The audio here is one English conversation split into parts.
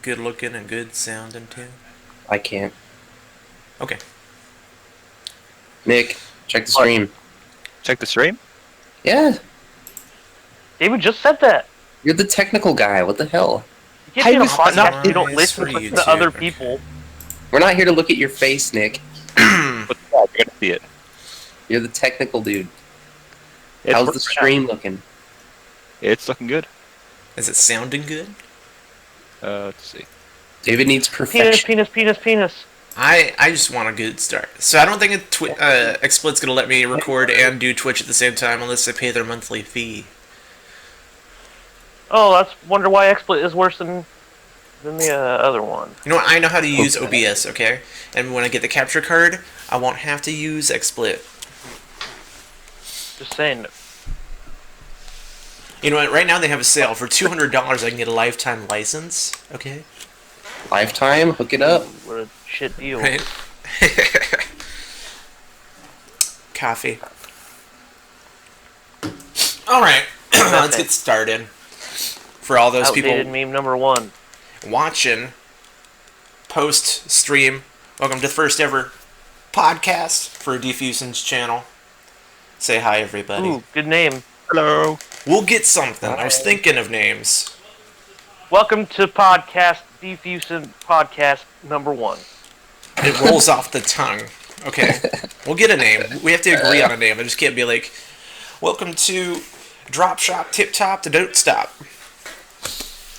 good looking and good sounding too? I can't. Okay. Nick, check the stream. Check the stream? Yeah, David just said that. you're the technical guy. What the hell? You can't be on a was podcast if you don't optimized listen for to YouTube. other people. We're not here to look at your face, Nick. What's that? You're gonna see it. You're the technical dude. It's How's working the stream looking? out. It's looking good. Is it sounding good? Let's see. David needs perfection. Penis. I just want a good start. So I don't think XSplit's gonna let me record and do Twitch at the same time unless I pay their monthly fee. Oh, that's wonder why XSplit is worse than the other one. You know what? I know how to use OBS, okay? And when I get the capture card, I won't have to use XSplit. Just saying. You know what? Right now they have a sale for $200. I can get a lifetime license. Okay. Lifetime, hook it up. What a shit deal. Right. Coffee. All right. Let's get started. For all those Outdated people meme number one. watching post stream, welcome to the first ever podcast for Defusion's channel. Say hi, everybody. Ooh, good name. Hello. We'll get something. I was thinking of names. Welcome to Defusion podcast number one. It rolls off the tongue. Okay. We'll get a name. We have to agree on a name. I just can't be like, welcome to Drop Shop Tip Top to Don't Stop.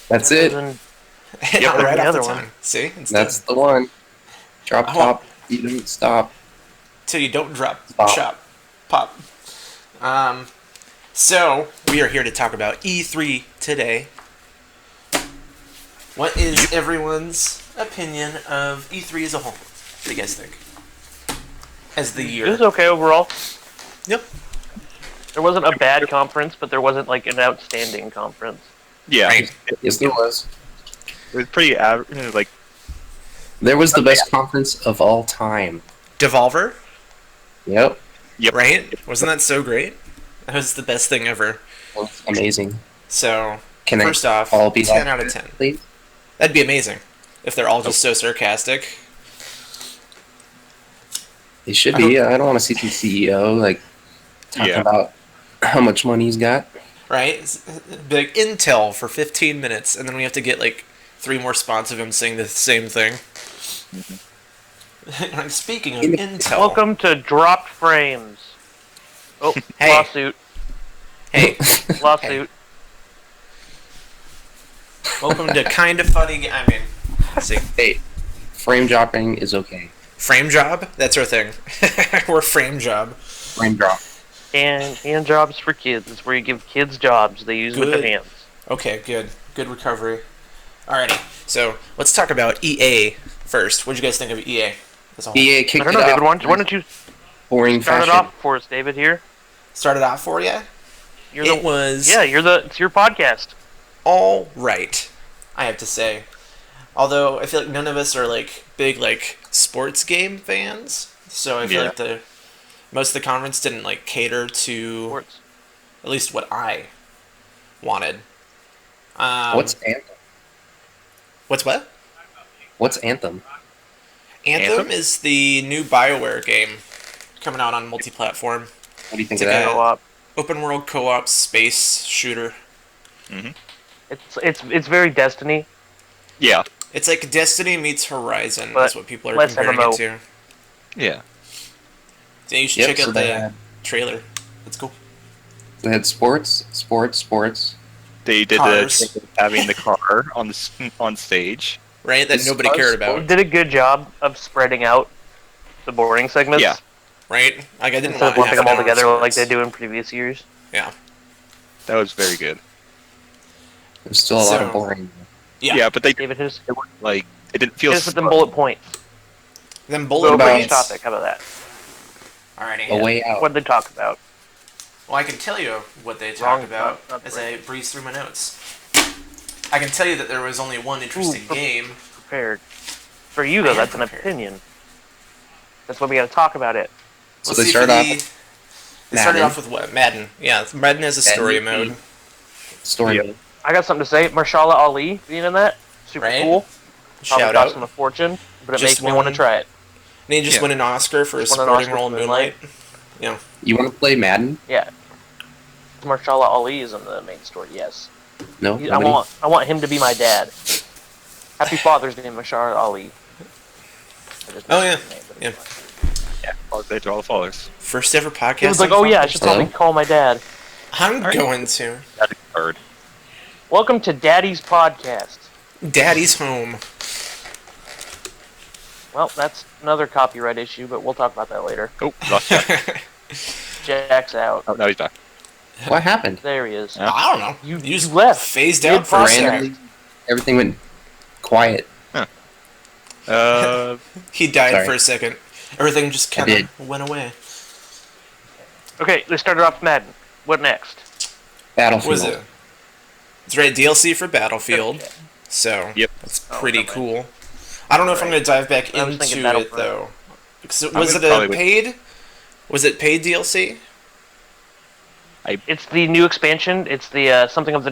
That's it. And Yeah, right the off other the one. tongue. See? It's That's the one. Drop I want- top. You don't stop. till you don't drop Stop. shop pop. So we are here to talk about E3 today. What is everyone's opinion of E3 as a whole? What do you guys think? As the It year. was okay overall. Yep. There wasn't a bad conference, but there wasn't like an outstanding conference. Yeah. Right. Yes, there was. It was pretty average. Like, There was the best conference of all time. Devolver, Yep. yep. right? Wasn't that so great? That was the best thing ever. Amazing. So, Can first they off, all be 10 like out of that, 10. Please? That'd be amazing if they're all just so sarcastic. They should be. I don't want to see the CEO like talking Yeah. about how much money he's got. Right? Be like Intel for 15 minutes, and then we have to get like 3 more spots of him saying the same thing. Like, speaking of Intel, Welcome to Dropped Frames. Oh, Hey. lawsuit. hey, Lawsuit. welcome to Kind of Funny. I mean, see, Hey, frame dropping is okay. frame job. That's our thing. We're frame job. Frame drop. And hand jobs for kids. It's where you give kids jobs they use with Good. their hands. Okay, good recovery. Alrighty, so let's talk about EA first. What did you guys think of EA as a whole? EA I kicked don't it know, David. off. Why don't you Boring start fashion. it off for us, David? Here. Started off for you. You're It the was yeah. It's your podcast. all right, I have to say. Although I feel like none of us are like big like sports game fans, so I feel Yeah. like most of the conference didn't like cater to Sports. at least what I wanted. What's Anthem? what's what? What's Anthem? Anthem is the new BioWare game coming out on multi-platform. What do you think It's of like that? Co-op. Open world co-op space shooter. It's very Destiny. Yeah. It's like Destiny meets Horizon. But That's what people are less comparing MMO. it to. Yeah. So you should Yep, check so out they the had, trailer. That's cool. they had sports. They did Cars. the thing of having the car on stage. Right? That This nobody was cared They about. did a good job of spreading out the boring segments. Yeah. Right? Like I didn't Instead want of lumping them all half an hour together of like they sports. do in previous years. Yeah. That was very good. There's still a lot So- of boring. Yeah. Yeah, but they David, hit us like it didn't feel. hit us with them bullet points. Then Go bullet over about- each points. topic. How about that? Alrighty. A way out. What did they talk about? Well, I can tell you what they Wrong, talked about not as right. I breeze through my notes. I can tell you that there was only one interesting Ooh. game. Prepared. For you though, I am that's an prepared. opinion. That's why we got to talk about it. So Let's they see start for off the- with They started Madden. off with what? Madden. Yeah, Madden has a story Madden. mode. story Yeah. mode. I got something to say. Marshala Ali being in that, super Right? cool. Probably Shout cost him out. a fortune, but it Just makes me want to won- try it. And he just Yeah. won an Oscar for his Just won an supporting Oscar role in for Moonlight. You want to play Madden? Yeah. Marshala Ali is in the main story. Yes. No. I Nobody? want him to be my dad. Happy Father's Day, Marshala Ali. I just Oh, missed yeah. his name, but Yeah. it's fine. Yeah, Father's Day to all the fathers. First ever podcast. He was like, on "Oh yeah, I Father's should Day. probably Hello? call my dad." I'm Alright. going to. That's a bird. Welcome to Daddy's podcast. Daddy's home. Well, that's another copyright issue, but we'll talk about that later. Oh, lost Jack. Jack's out. Oh, now he's back. What happened? There he is. Yeah. I don't know. You just left. phased Mid out for a podcast. second. Randomly, everything went quiet. He died Sorry. for a second. Everything just I kind did. of went away. Okay, they started off Madden. What next? Battlefield. Was it? It's right, DLC for Battlefield. Okay. So Yep. that's Oh, pretty never mind. cool. I don't know if I'm Right. going to dive back I was thinking into it Battlefront. though. So, I was would it a probably would- paid? Was it paid DLC? It's the new expansion. It's the something of the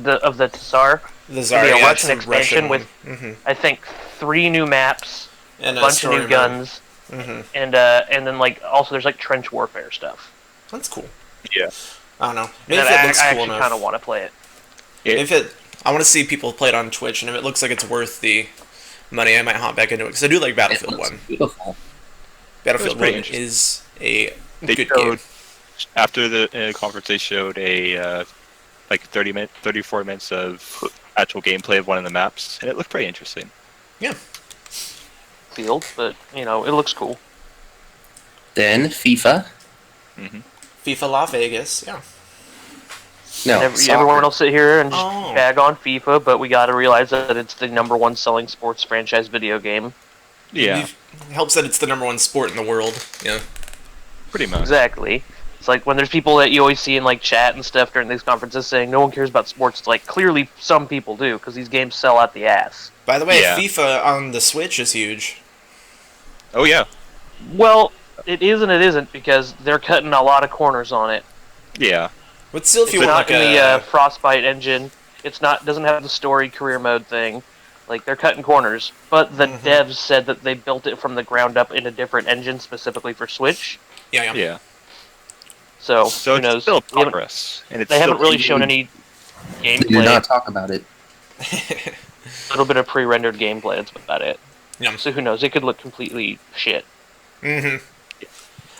Tsar. The It'll be a Zarya, Russian expansion with, hmm I think, 3 new maps, and a bunch of new guns, hmm and then like also there's like trench warfare stuff. That's cool. Yeah. I don't know. And Maybe if then it I looks actually cool kind enough. of want to play it. If it, I want to see people play it on Twitch, and if it looks like it's worth the money, I might hop back into it because I do like It Battlefield looks 1. beautiful. Battlefield pretty 1 interesting. is a They good showed, game. after the conference, they showed a like 34 minutes of actual gameplay of one of the maps, and it looked pretty interesting. Field, but you know it looks cool. Then FIFA. FIFA Las Vegas, yeah. No, And soccer. everyone will sit here and just Oh. bag on FIFA, but we got to realize that it's the #1 selling sports franchise video game. Yeah, It helps that it's the #1 sport in the world. Yeah. pretty much. Exactly. It's like when there's people that you always see in like chat and stuff during these conferences saying no one cares about sports. It's like clearly some people do because these games sell out the ass. By the way, Yeah. FIFA on the Switch is huge. Oh yeah, Well, it is and it isn't because they're cutting a lot of corners on it. yeah. But still, if It's you want not like in the a Frostbite engine. It's not doesn't have the story career mode thing. Like they're cutting corners, but the Mhm. devs said that they built it from the ground up in a different engine specifically for Switch. yeah. Yeah. So, So who it's knows? still We haven't- progress, and it's They haven't still really shown any They did gameplay. not talk about it. A little bit of pre-rendered gameplay. That's about it. Yeah. So who knows? It could look completely shit. hmm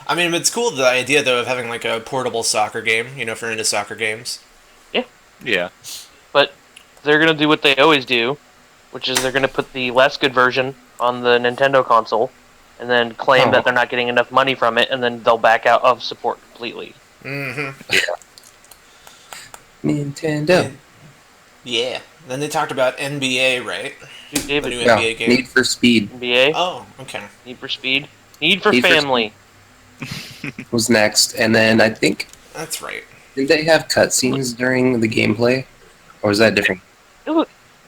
I mean, it's cool the idea though of having like a portable soccer game. You know, if you're into soccer games. Yeah, But they're gonna do what they always do, which is they're gonna put the less good version on the Nintendo console, and then claim Oh. that they're not getting enough money from it, and then they'll back out of support completely. hmm Nintendo. Yeah. Then they talked about NBA, right? Dude, The David, new No, NBA game. Need for Speed NBA, Oh, okay. Need for Speed, Need for Need for Family. was next, and then I think That's right. did they have cutscenes during the gameplay, or was that different?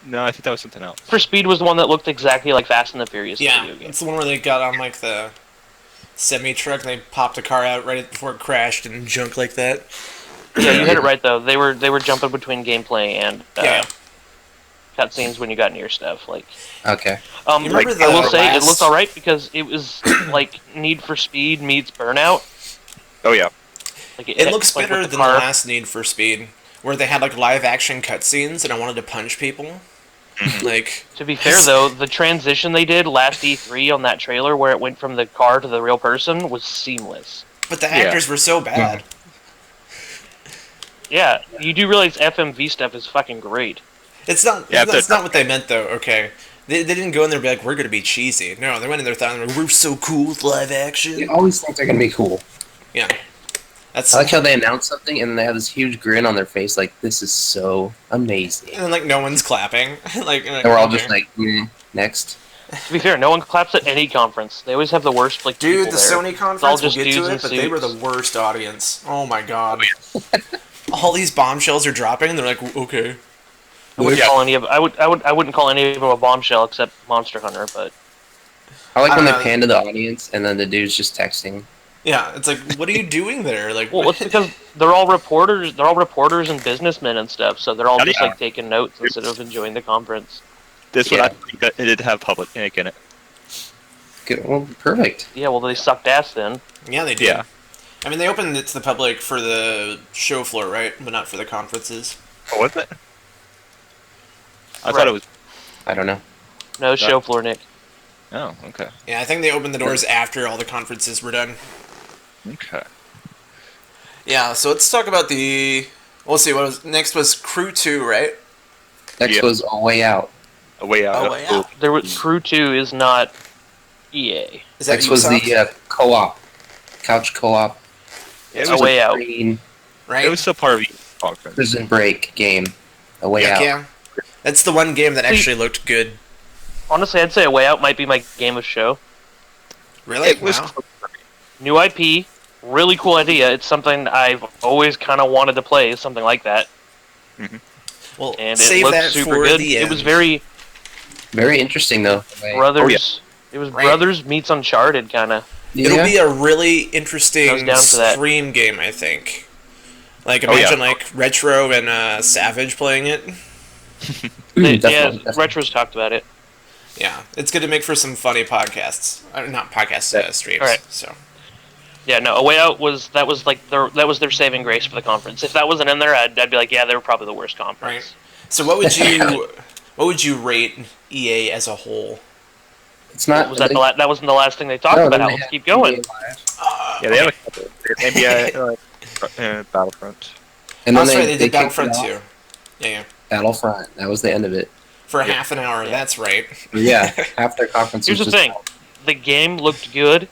no, I think that was something else. For Speed was the one that looked exactly like Fast and the Furious Yeah, video game. it's the one where they got on like the semi truck and they popped a car out right before it crashed and junk like that. Yeah, you hit it right though. They were jumping between gameplay and Yeah. cutscenes when you got near stuff. Like, Okay. You remember I will the say it last- looked all right because it was like Need for Speed meets Burnout. Oh yeah, Like It looks like, better with than car. the last Need for Speed, where they had like live action cutscenes and I wanted to punch people. Like, To be fair though, the transition they did last E3 on that trailer where it went from the car to the real person was seamless. but the actors were so bad. Yeah, you do realize FMV stuff is fucking great. It's not. Yeah, that's but- not what they meant though. Okay, they didn't go in there and be like, "We're gonna be cheesy." No, they went in there thought, like, "We're so cool with live action." You always think they're gonna be cool. Yeah, that's. I like how they announce something and they have this huge grin on their face, like this is so amazing. and then like no one's clapping. like, And we're all okay. just like, next. To be fair, no one claps at any conference. They always have the worst like Dude, people the there. Sony It's all conference, we'll just get dudes to in it, but they were the suits. worst audience. Oh my god. All these bombshells are dropping, and they're like, okay. I wouldn't Yeah. call any of I wouldn't call any of them a bombshell except Monster Hunter, but I like when they Uh, pan to the audience and then the dude's just texting. Yeah, it's like, what are you doing there? Like, well, it's because they're all reporters and businessmen and stuff, so they're all just Yeah. like taking notes instead of enjoying the conference. This Yeah. one, I think that it did have public ink in it. Good. Well, perfect. Yeah, well, they sucked ass then. Yeah, they did. Yeah. I mean, they opened it to the public for the show floor, right? But not for the conferences. Oh, was it? I Right. thought it was. I don't know. No show floor, Nick. Oh, okay. Yeah, I think they opened the doors after all the conferences were done. Okay. Yeah, so let's talk about the. We'll see. What was next? Was Crew 2, right? Next Yeah. was A Way Out. A Way Out. A Way Out. There was Crew 2 is not EA. Is that Next was Ubisoft? the co-op, couch co-op. It A was, Way Out. Green right? it was still part of the conference. Prison Break game. A Way Heck Out. yeah. That's the one game that actually looked good. Honestly, I'd say A Way Out might be my game of show. Really? It was. Wow. New IP, really cool idea. It's something I've always kind of wanted to play, something like that. Well, And it save looked that super for good. the end. It was very Very interesting though. Brothers. It was Right. Brothers meets Uncharted, kind of. It'll Yeah. be a really I was interesting down for that. stream game, I think. Like, Oh, yeah. imagine, like, Retro and Savage playing it. Mm, Yeah, definitely. Retro's talked about it. Yeah, it's good to make for some funny podcasts. Not podcasts, streams. Alright. So, Yeah, no, A Way Out was their saving grace for the conference. If that wasn't in there, I'd be like, yeah, they were probably the worst conference. so what would you rate EA as a whole? It's not. Was that that wasn't the last thing they talked No, about? then they Let's had keep going. NBA Live. Yeah, they have a couple. NBA Battlefront. And Oh, then that's right, they did kicked Battlefront it off. 2. Yeah. Battlefront. That was the end of it. For half an hour, that's right. Yeah. Half their conference. Here's was the just thing: the game looked good,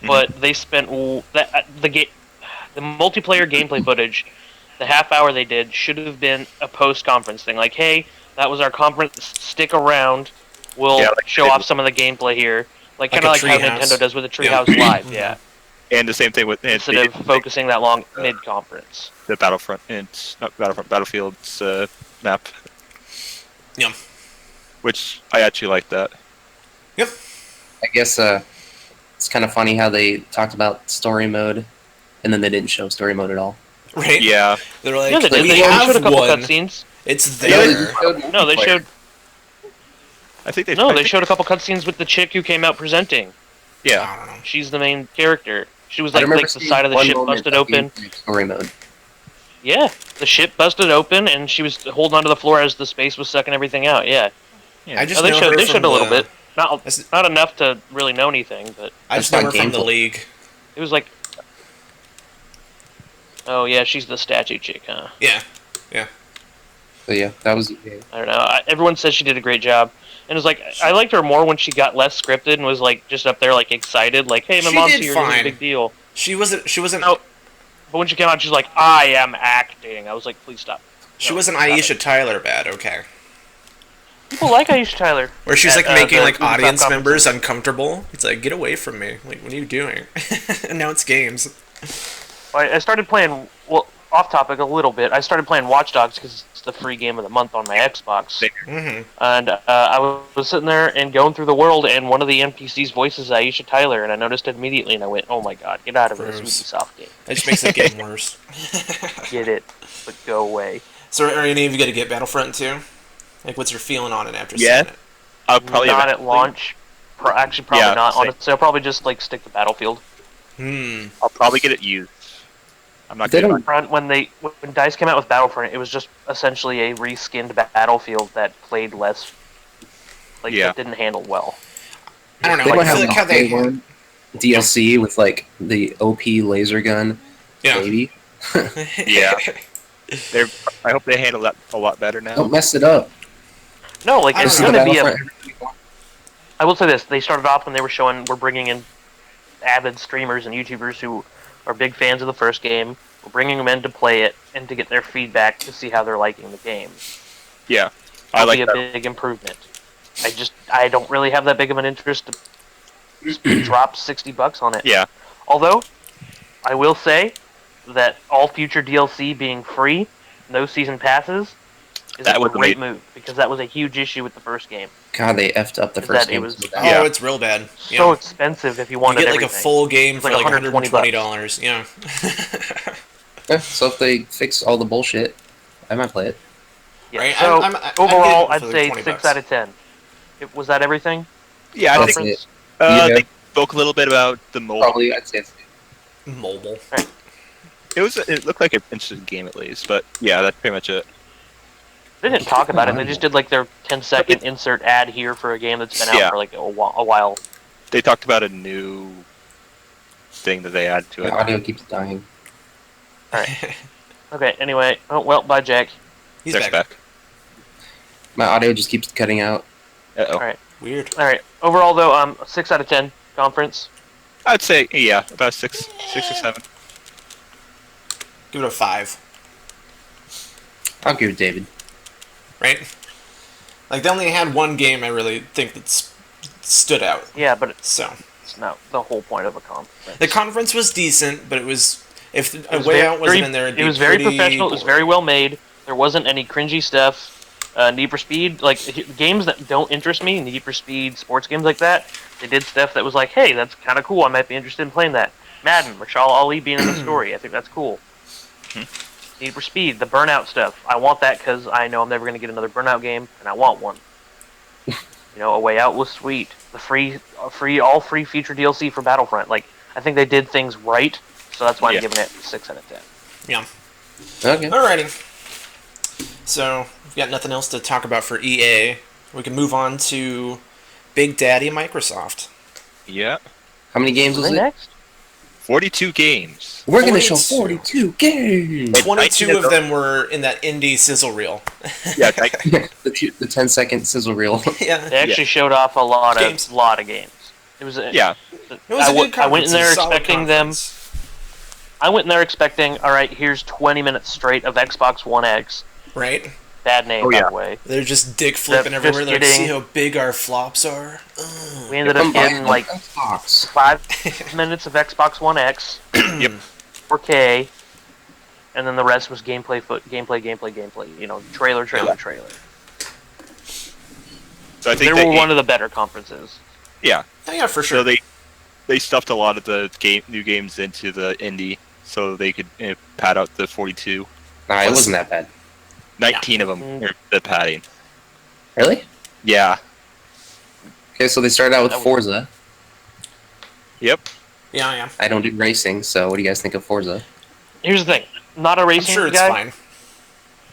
but they spent the multiplayer gameplay footage. The half hour they did should have been a post-conference thing. Like, hey, that was our conference. Stick around. We'll Yeah, like show they off did. some of the gameplay here. Like Like kind of a like how Treehouse. Nintendo does with the Yeah. Treehouse Live. Yeah. And the same thing with Instead of focusing that long mid-conference. the Battlefront and not Battlefront Battlefield's map. Yeah. Which I actually like that. Yep. I guess it's kind of funny how they talked about story mode, and then they didn't show story mode at all. Right? Yeah. They're like, Yeah, they did. we They have showed a couple one. cutscenes. It's Yeah, they there. just showed No, they multiplayer. showed I think they. no, I they think- showed a couple cutscenes with the chick who came out presenting. Yeah. I don't know. She's the main character. She was I like remember the seeing side of the one ship moment busted of open. gameplay story mode. Yeah, the ship busted open, and she was holding onto the floor as the space was sucking everything out. Yeah, Yeah. I just no, they know showed her they from showed a little the- bit, not That's- not enough to really know anything, but I just That's know her not from the gameplay. league. it was like, oh yeah, she's the statue chick, huh? Yeah. So yeah, that was I don't know. Everyone says she did a great job, and it was like I liked her more when she got less scripted and was like just up there like excited, like, hey, my She mom's did here, this is a fine. big deal. She wasn't. No. But when she came out, she's like, I am acting. I was like, please stop. She No, wasn't stop Aisha it. Tyler bad. Okay. People like Aisha Tyler. Where she's like At, making the like Ubisoft audience conferences. members uncomfortable. It's like, get away from me. Like, what are you doing? And now it's games. I started playing, well, off topic a little bit. I started playing Watch Dogs because it's the free game of the month on my Xbox. Mm-hmm. And I was sitting there and going through the world, and one of the NPCs' voices is Aisha Tyler, and I noticed it immediately, and I went, oh my god, get out of this Gross. Ubisoft game. That just makes the game worse. Get it, but go away. So, are any of you going to get Battlefront 2? Like, what's your feeling on it after Yeah. seeing it? I'll probably Not at eventually- launch. Actually, probably Yeah, not. same. Honestly, I'll probably just like stick to Battlefield. I'll probably get it used. I'm not They gonna. don't- Front when DICE came out with Battlefront, it was just essentially a reskinned Battlefield that played less, like Yeah. that didn't handle well. I don't know. They I don't feel have like how the they. day one DLC with like the OP laser gun. Yeah. Maybe. Yeah. They're. I hope they handle that a lot better now. Don't mess it up. No, like I it's don't know. gonna be a. Battlefront I will say this: they started off when they were we're bringing in avid streamers and YouTubers who are big fans of the first game. We're bringing them in to play it and to get their feedback to see how they're liking the game. Yeah. I That'll like be a that. big improvement. I don't really have that big of an interest to drop $60 on it. Yeah. Although, I will say that all future DLC being free, no season passes, is That a was great amazing. move because that was a huge issue with the first game. God, they effed up the Is first that it game. was- so Oh, bad. Yeah. it's real bad. So Yeah. expensive if you You wanted get like everything. a full game It's for like like $120. $120. Yeah. Yeah, so if they fix all the bullshit, I might play it. Yeah, Right, So I'm getting overall, it I'd for like say $20. 6 out of 10. Was that everything? Yeah, I That's think it. they spoke a little bit about the mobile. Probably, I'd say. Mobile. It looked like an interesting game at least, but yeah, that's pretty much it. They didn't talk about it. They just did like their 10-second insert ad here for a game that's been out Yeah. for like a while. They talked about a new thing that they added to My it. audio keeps dying. Okay. Anyway, oh well, bye, Jack. He's Next back. back. My audio just keeps cutting out. Uh-oh. Alright. Weird. All right. Overall, though, 6 out of 10 conference. I'd say yeah, about six or seven. Give it a 5. I'll give it David. Right? Like, they only had one game I really think that stood out. Yeah, but So, it's not the whole point of a conference. the conference was decent, but it was... If It a was way very- out wasn't in there, it'd It be was very pretty professional. It was boring. very well made. There wasn't any cringy stuff. Need for Speed, like games that don't interest me, Need for Speed, sports games like that. They did stuff that was like, hey, that's kind of cool. I might be interested in playing that. Madden, Rashal Ali being in the story. I think that's cool. Need for Speed, the Burnout stuff. I want that because I know I'm never going to get another Burnout game, and I want one. A Way Out was sweet. The all free feature DLC for Battlefront. Like, I think they did things right, so that's why Yeah. I'm giving it 6 out of 10. Yeah. Okay. Alrighty. So, we've got nothing else to talk about for EA. We can move on to Big Daddy Microsoft. Yeah, How many games Was was they it? next? 42 games. We're gonna show 42. 42 games. 22 of them were in that indie sizzle reel. Yeah, the 10-second sizzle reel. Yeah. They actually showed off a lot Games. of games. It was yeah. It was a good I went in conference, there a solid expecting them. conference. I went in there expecting, all right, here's 20 minutes straight of Xbox One X. Right? Bad name, Oh, by yeah. the way. They're just dick flipping Just everywhere. They're like, see kidding. how big our flops are? Ugh. We ended up getting like Xbox. 5 minutes of Xbox One X, Yep. 4K, and then the rest was gameplay. Trailer. So I think They were one of the better conferences. yeah. Oh, yeah, for So sure. they stuffed a lot of the new games into the indie, so they could pad out the 42. Nah, it wasn't that bad. 19 of them are the padding. Really? Yeah. Okay, so they started out with That was- Forza. Yep. Yeah. I don't do racing, so what do you guys think of Forza? Here's the thing: not a I'm racing sure it's guy, fine.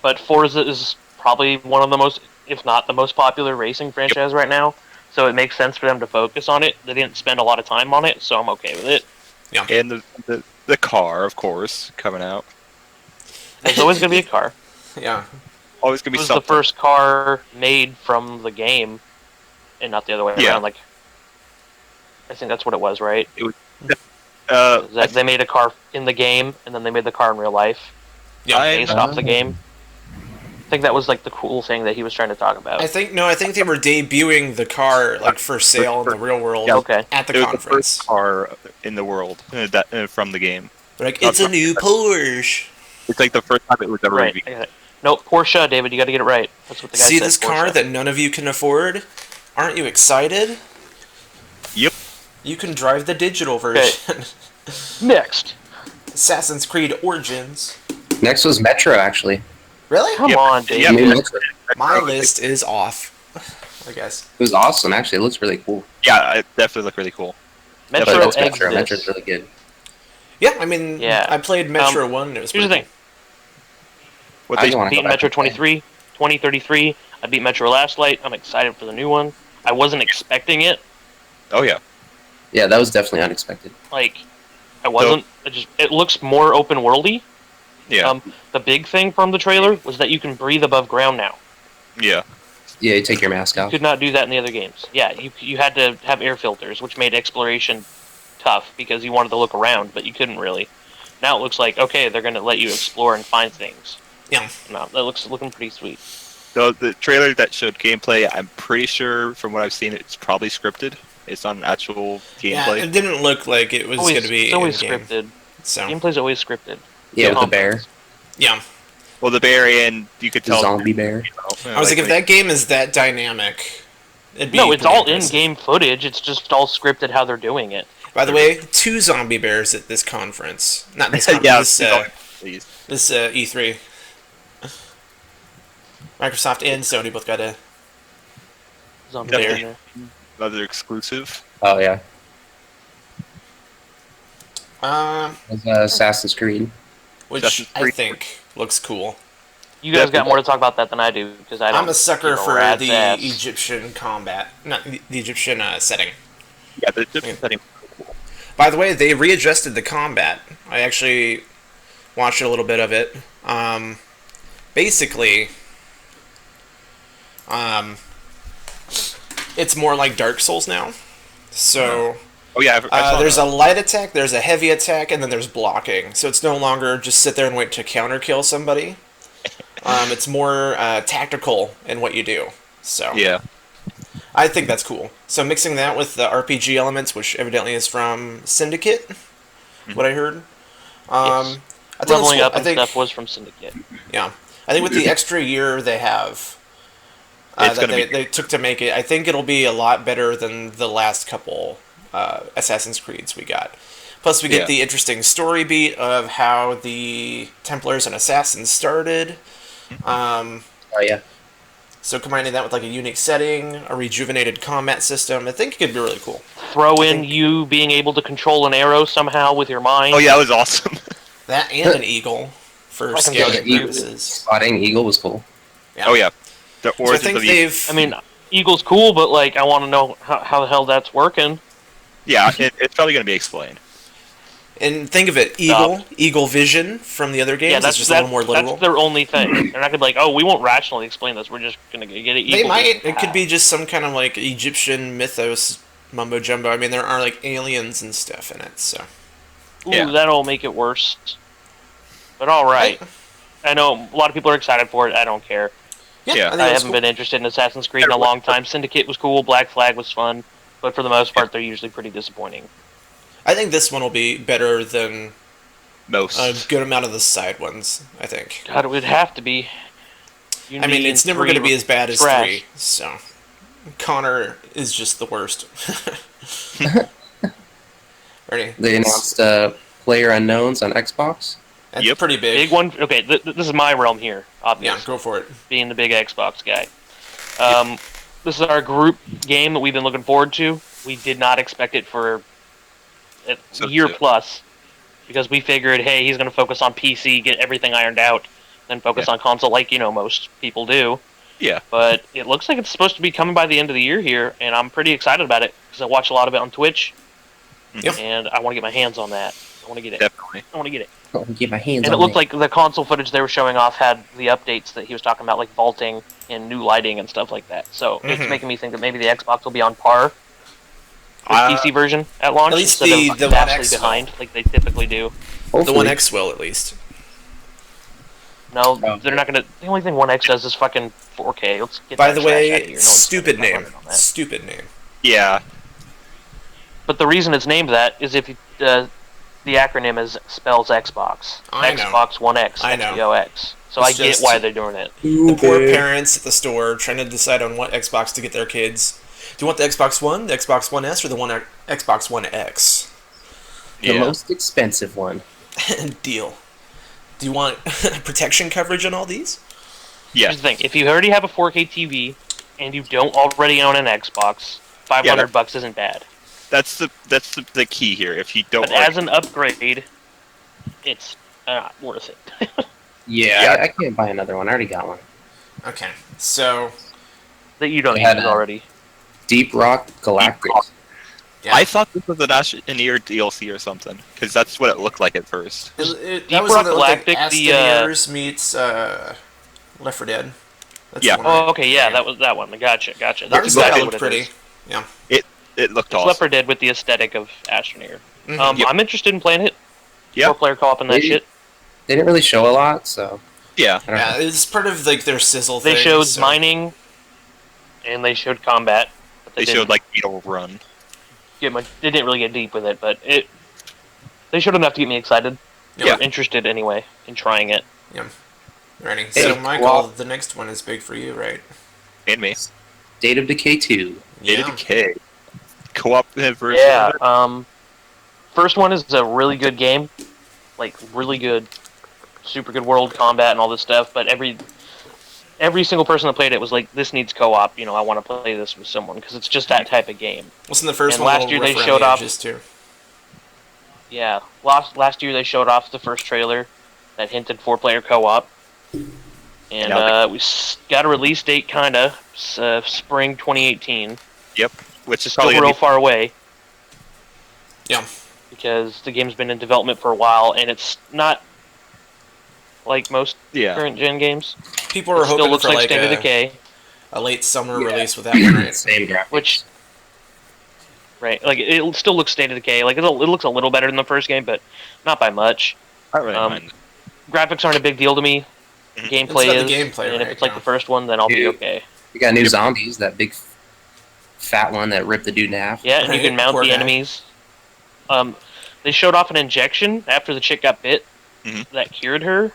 but Forza is probably one of the most, if not the most popular racing franchise right now. So it makes sense for them to focus on it. They didn't spend a lot of time on it, so I'm okay with it. And the car, of course, coming out. There's always going to be a car. Yeah. Always gonna It be was the something. first car made from the game, and not the other way Yeah. around. Like, I think that's what it was, right? Uh, That they made a car in the game, and then they made the car in real life. Yeah. Based off the game. I think that was like the cool thing that he was trying to talk about. I think they were debuting the car like for sale in the real world Yeah, okay. at the it was the conference. first car in the world from the game. They're like, it's a new Porsche. It's like the first time it was ever Right. revealed. I got it. No, Porsche, David. You got to get it right. That's what the guy See said. this car Porsche. that none of you can afford? Aren't you excited? Yep. You can drive the digital version. Next. Assassin's Creed Origins. Next was Metro, actually. Really? Come Yep. on, Yeah, David. New Metro. It My list is off. I guess. was awesome, actually. It looks really cool. Yeah, it definitely looked really cool. Metro That's Metro. Exodus. Metro's really good. Yeah, I mean, Yeah. I played Metro 1. And it was Here's the pretty thing. What I they don't wanna Beat go back Metro and play. 2033. I beat Metro Last Light. I'm excited for the new one. I wasn't expecting it. Oh yeah. Yeah, that was definitely unexpected. Like, I wasn't. It looks more open worldy. Yeah. The big thing from the trailer was that you can breathe above ground now. Yeah. Yeah, you take your mask You off. could not do that in the other games. Yeah, you had to have air filters, which made exploration tough because you wanted to look around, but you couldn't really. Now it looks like, okay, they're going to let you explore and find things. Yeah. No, that looking pretty sweet. So the trailer that showed gameplay, I'm pretty sure from what I've seen, it's probably scripted. It's not an actual Yeah, gameplay. it didn't look like it was going to be It's always in-game. scripted. So, Gameplay's always scripted. Yeah, with the bear. yeah. Well, the bear and you could The tell. zombie bear. I was like, if that game is that dynamic, it'd be No, it's pretty all impressive. in-game footage. It's just all scripted how they're doing it. By the way, 2 zombie bears at this conference. Not this conference, yeah. this E3. Microsoft and Sony both got a Zombie There. Arena. Another exclusive. Oh yeah, Um, it was, Assassin's Creed. which Assassin's I Creed. think looks cool. You guys got more to talk about that than I do because I don't. I'm a sucker for rat's the ass. Egyptian combat, not the Egyptian setting. Yeah, the different setting. By the way, they readjusted the combat. I actually watched a little bit of it. Basically, it's more like Dark Souls now. So Oh yeah, I saw there's that. a light attack, there's a heavy attack, and then there's blocking. So it's no longer just sit there and wait to counter kill somebody. It's more tactical in what you do. So Yeah. I think that's cool. So mixing that with the RPG elements, which evidently is from Syndicate, what I heard. Yes. I think that's Leveling cool. up and stuff was from Syndicate. Yeah, I think with the extra year they have, It's that gonna be- they took to make it, I think it'll be a lot better than the last couple Assassin's Creeds we got. Plus, we get Yeah. the interesting story beat of how the Templars and Assassins started. Oh yeah, So combining that with like a unique setting, a rejuvenated combat system, I think it could be really cool. Throw in think- you being able to control an arrow somehow with your mind. Oh yeah, that was awesome. That and an eagle for I can scouting do it. purposes. spotting eagle was cool. Yeah. Oh yeah. The So I origins think of the they've. I mean, Eagle's cool, but like, I want to know how the hell that's working. yeah, it's probably gonna be explained. And think of it, Eagle Vision from the other games. Yeah, It's that's just a little more literal. That's their only thing. They're not gonna be like, oh, we won't rationally explain this. We're just gonna get it. They Eagle might. Vision. It could be just some kind of like Egyptian mythos mumbo jumbo. I mean, there are like aliens and stuff in it. So Ooh, Yeah. that'll make it worse. But all right, I know a lot of people are excited for it. I don't care. yeah, Yeah. I, think I that's haven't cool. been interested in Assassin's Creed in a long time. Syndicate was cool. Black Flag was fun. But for the most part, they're usually pretty disappointing. I think this one will be better than Most. a good amount of the side ones. I think. God, it would have to be. I mean, it's never going to be as bad as trash. 3. So Connor is just the worst. Ready? They announced Player Unknowns on Xbox. That's Yep. pretty big. Big one. Okay, this is my realm here, Yeah, obviously, go for it. being the big Xbox guy. This is our group game that we've been looking forward to. We did not expect it for a So year too. plus, because we figured, hey, he's going to focus on PC, get everything ironed out, then focus on console, like most people do. Yeah. But it looks like it's supposed to be coming by the end of the year here, and I'm pretty excited about it because I watch a lot of it on Twitch, Yep. and I want to get my hands on that. I want to get it. Definitely. I want to get it. Oh, get my hands And on it looked it. like the console footage they were showing off had the updates that he was talking about, like vaulting and new lighting and stuff like that. So it's Mhm. making me think that maybe the Xbox will be on par with the Uh, PC version at launch at least instead the of One vastly X behind like they typically do. The Hopefully. One X will at least. No, Oh. they're not gonna. The only thing One X does is fucking 4K. Let's get By that the trash out of way, here. No one's stupid fucking name. running on that. Stupid name. Yeah. But the reason it's named that is if the acronym is spells Xbox. I know. Xbox One X. I know. XBOX. So It's I get just- why they're doing it. The poor parents at the store trying to decide on what Xbox to get their kids. Do you want the Xbox One, the Xbox One S, or the Xbox One X? The Yeah. most expensive one. Deal. Do you want protection coverage on all these? Yeah. Here's the thing: if you already have a 4K TV and you don't already own an Xbox, $500 isn't bad. That's the key here. If you don't But as an upgrade, it's not worth it. Yeah, Yeah. I can't buy another one. I already got one. Okay, so that you don't They use had it a- already. Deep Rock Galactic. Rock. yeah. I thought this was an Astroneer DLC or something, because that's what it looked like at first. That Deep was Rock something that looked like Galactic, the, Astroneers meets Left 4 Dead. That's Yeah. the one, Oh, right? okay, yeah, that was that one. Gotcha. That That's was exactly that what looked it pretty. is. It looked It's awesome. Left 4 Dead with the aesthetic of Astroneer. Mhm. Yep. I'm interested in playing it. Yeah. 4-player co-op and that Maybe. shit. They didn't really show a lot, so Yeah. I don't Yeah, know. it's part of like their sizzle They thing. showed so- mining, and they showed combat. But They didn't showed like Beetle Run. get much. They didn't really get deep with it, but they showed enough to get me excited. Yeah. Or interested anyway in trying it. Ready. Hey, So, Michael, well- the next one is big for you, right? And me. State of Decay 2. Data Decay. Cooperative version. Yeah. of it? First one is a really good game, like really good, super good world combat and all this stuff. But every single person that played it was like, "This needs co-op." I want to play this with someone because it's just that type of game. Wasn't the first And one last all year they rough around showed the off- edges, too? Yeah, last year they showed off the first trailer that hinted 4-player co-op, and Now we got a release date, kinda spring 2018. Which is Still probably real gonna far away. Yeah. Because the game's been in development for a while, and it's not like most be, yeah. current gen games. People are It still hoping looks for like like State of Decay, a late summer Yeah. release with that one, right? Same graphics. which right, like it still looks State of Decay. Like it looks a little better than the first game, but not by much. I don't really Um, mind. Graphics aren't a big deal to me. Mhm. Gameplay It's about is, the gameplay and if right it's like now. the first one, then I'll be Yeah. okay. We got new Yep. zombies, that big fat one that ripped the dude in half. Yeah, and you Right, can mount poor the guy. enemies. They showed off an injection after the chick got bit Mhm. that cured her,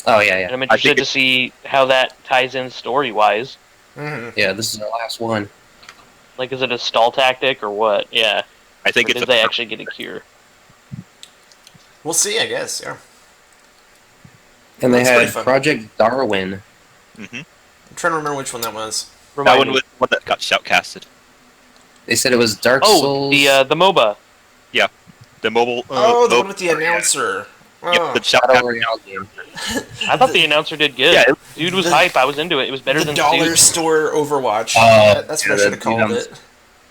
Oh yeah, and yeah, I'm interested think to see how that ties in story-wise. Mm-hmm. yeah. This is our last one. Like, is it a stall tactic or what? Yeah. I think Or it's did they actually get a cure? We'll see, I guess. Yeah. And they That's pretty had fun. Project Darwin. I'm trying to remember which one that was. that Remind one me. was the one that got shoutcasted. They said it was Dark Oh, Souls. the MOBA. The mobile. Oh, the mobile- one with the announcer. Yep, Oh. the Battle shoutcast. Royale game. I thought the announcer did good. Yeah, Dude was the- hype. I was into it. It was better The than dollar Suits, store Overwatch. Oh, That's yeah, what I should have the called DMs. it.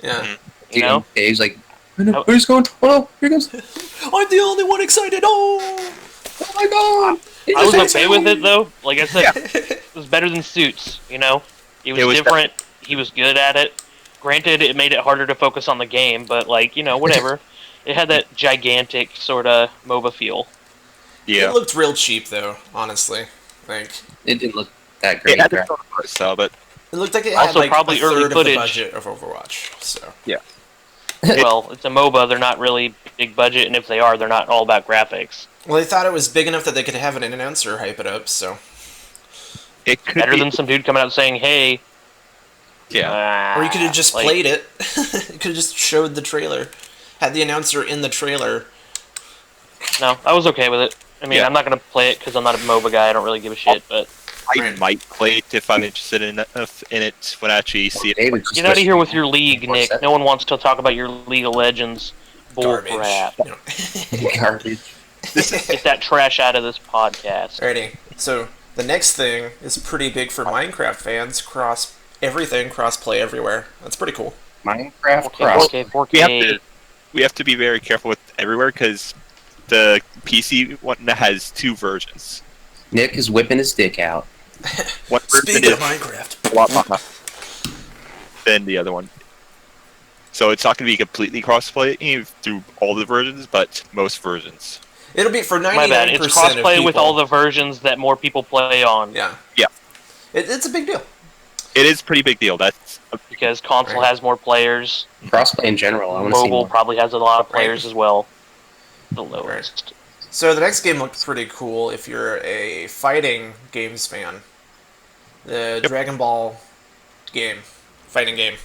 Yeah. you know? Dave's like, Oh. where's going? Oh no, here goes. I'm the only one excited. Oh! Oh my god! I was It's okay with it though. Like I said, Yeah. it was better than Suits. It was, It was different. He was good at it. Granted, it made it harder to focus on the game, but whatever. It had that gigantic sort of MOBA feel. Yeah. It looked real cheap, though, honestly. Like, It didn't look that great. It had either. the art style, but it looked like it Also, had like probably a early third of the footage. budget of Overwatch. So Well, it's a MOBA. They're not really big budget, and if they are, they're not all about graphics. well, they thought it was big enough that they could have an announcer hype it up. So it could Better be. than some dude coming out saying, "Hey." Yeah. or you could have just like, played it. You could have just showed the trailer, had the announcer in the trailer. No, I was okay with it. I mean, Yeah. I'm not gonna play it because I'm not a MOBA guy. I don't really give a shit. But I Right. might play it if I'm interested in it when I actually see it. David just get out of wished- here with your league, More Nick. set. No one wants to talk about your League of Legends bull Garbage. crap. You know. Garbage. Get that trash out of this podcast. Alrighty. So the next thing is pretty big for Minecraft fans. Everything cross play everywhere. That's pretty cool. Minecraft 4K, Cross. 4K, We have 4K. to we have to be very careful with everywhere because the PC one has two versions. Nick is whipping his dick out. One version Speaking is of Minecraft, a lot more than the other one. So it's not going to be completely crossplay through all the versions, but most versions. it'll be for 99% My bad. It's of crossplay with people. all the versions that more people play on Yeah. Yeah. It's a big deal. It is a pretty big deal. That's because console Right. has more players. Crossplay in general. I want to see Mobile more. probably has a lot of Right. players as well. The lowest. So the next game looks pretty cool if you're a fighting games fan. The Dragon Ball game, fighting game.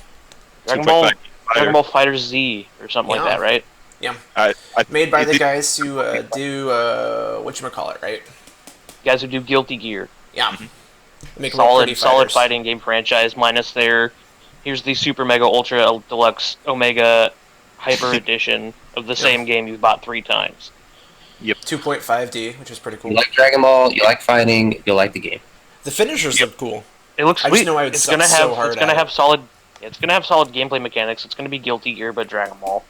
Dragon Ball, 2.5. Dragon Ball Fighter Z or something Yeah. like that, right? I Made by the it- guys who do whatchamacallit, right? Guys who do Guilty Gear. Yeah. They make real pretty Solid fighters. fighting game franchise minus their here's the Super Mega Ultra Deluxe Omega Hyper Edition of the same game you've bought 3 times. 2.5D, which is pretty cool. You like Dragon Ball, you like fighting, you'll like the game. The finishers look cool. It looks I just sweet. know I would it's suck gonna have so hard it's gonna at have it. solid it's gonna have solid gameplay mechanics. It's gonna be Guilty Gear but Dragon Ball.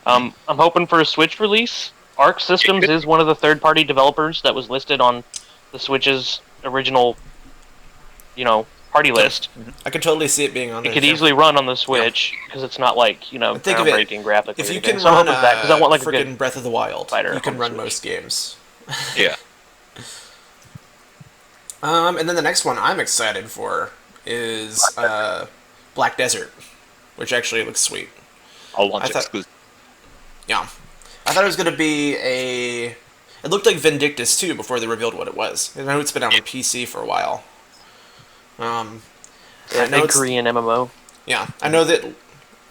I'm hoping for a Switch release. Arc Systems is one of the third-party developers that was listed on the Switch's original, party list. I could totally see it being on It there. could too. easily run on the Switch because it's not like But think of it, groundbreaking graphically. If or you anything. can So I'm run hoping for that because I want like a freaking good. Breath of the Wild, fighter you can on run Switch. most games. yeah. And then the next one I'm excited for is Black Desert, which actually looks sweet. I'll launch I thought- exclusive. Yeah. I thought it was going to be a... It looked like Vindictus, too, before they revealed what it was. I know it's been out on PC for a while. I know Big it's- Korean MMO. Yeah, I know that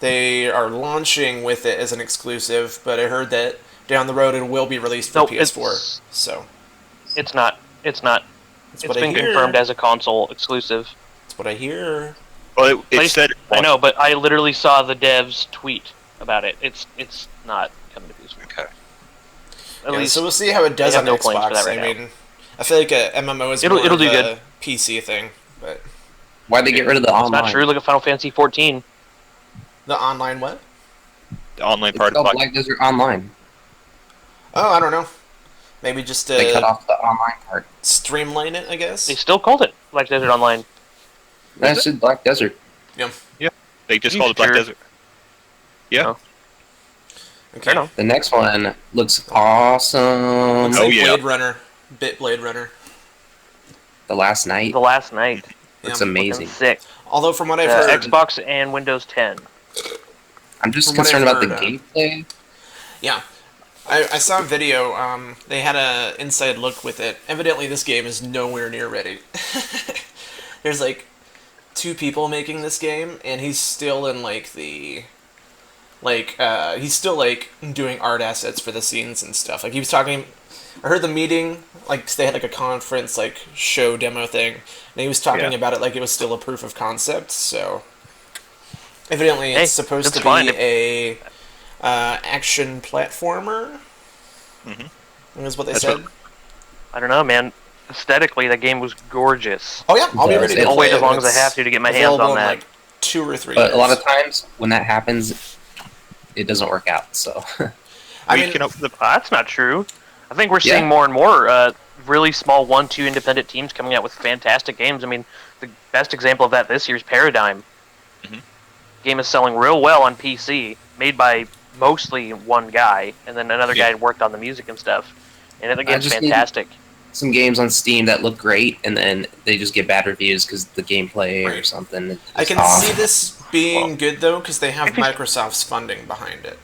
they are launching with it as an exclusive, but I heard that down the road it will be released for Nope, PS4. it's- So, It's not. It's not. That's It's what I been hear. confirmed as a console exclusive. That's what I hear. Well, it Play- said. I know, but I literally saw the devs tweet about it. It's not coming to PS4. Okay. At Yeah, least so we'll see how it does they on have no Xbox. plans for that right I now. mean, I feel like a MMO is It'll- more it'll of do a good. PC thing, but Why'd they get rid of the it's online? not true. Look at Final Fantasy 14. the online what? The online It's part of called Black. Black Desert Online. Oh, I don't know. Maybe just They cut off the online part. streamline it, I guess. They still called it Black Desert Online. That's just Black Desert. They just You called it Black sure? Desert. Yeah. Oh. Okay. Fair enough. The next one looks awesome. Looks Oh, like yeah. Blade Runner, bit Blade Runner. The Last Night The last night. looks Yeah. amazing. Sick. Although from what I've heard, Xbox and Windows 10. I'm just From what concerned I've about the heard, gameplay. yeah, I saw a video. They had a inside look with it. Evidently, this game is nowhere near ready. There's like 2 people making this game, and he's still in like the he's still like doing art assets for the scenes and stuff. Like he was talking. I heard the meeting, like they had like a conference, like show demo thing, and he was talking Yeah. about it like it was still a proof of concept. So evidently, Hey, it's supposed that's to fine. be a action platformer. Mhm. Is what they That's said. what- I don't know, man. Aesthetically, that game was gorgeous. Oh yeah, I'll be does. ready to I'll play wait it as long when as I have it's to get my hands available on in, that. like 2 or 3 But years. a lot of times when that happens, it doesn't work out. So I We mean, can open the. That's not true. I think we're Yeah. seeing more and more really small 1-2 independent teams coming out with fantastic games. I mean, the best example of that this year is Paradigm. Mhm. Game is selling real well on PC, made by mostly one guy, and then another Yeah. guy worked on the music and stuff. And the game's just need- fantastic. some games on Steam that look great, and then they just get bad reviews because the gameplay or Right. something. I can off. see this being Well, good though because they have if you- Microsoft's funding behind it.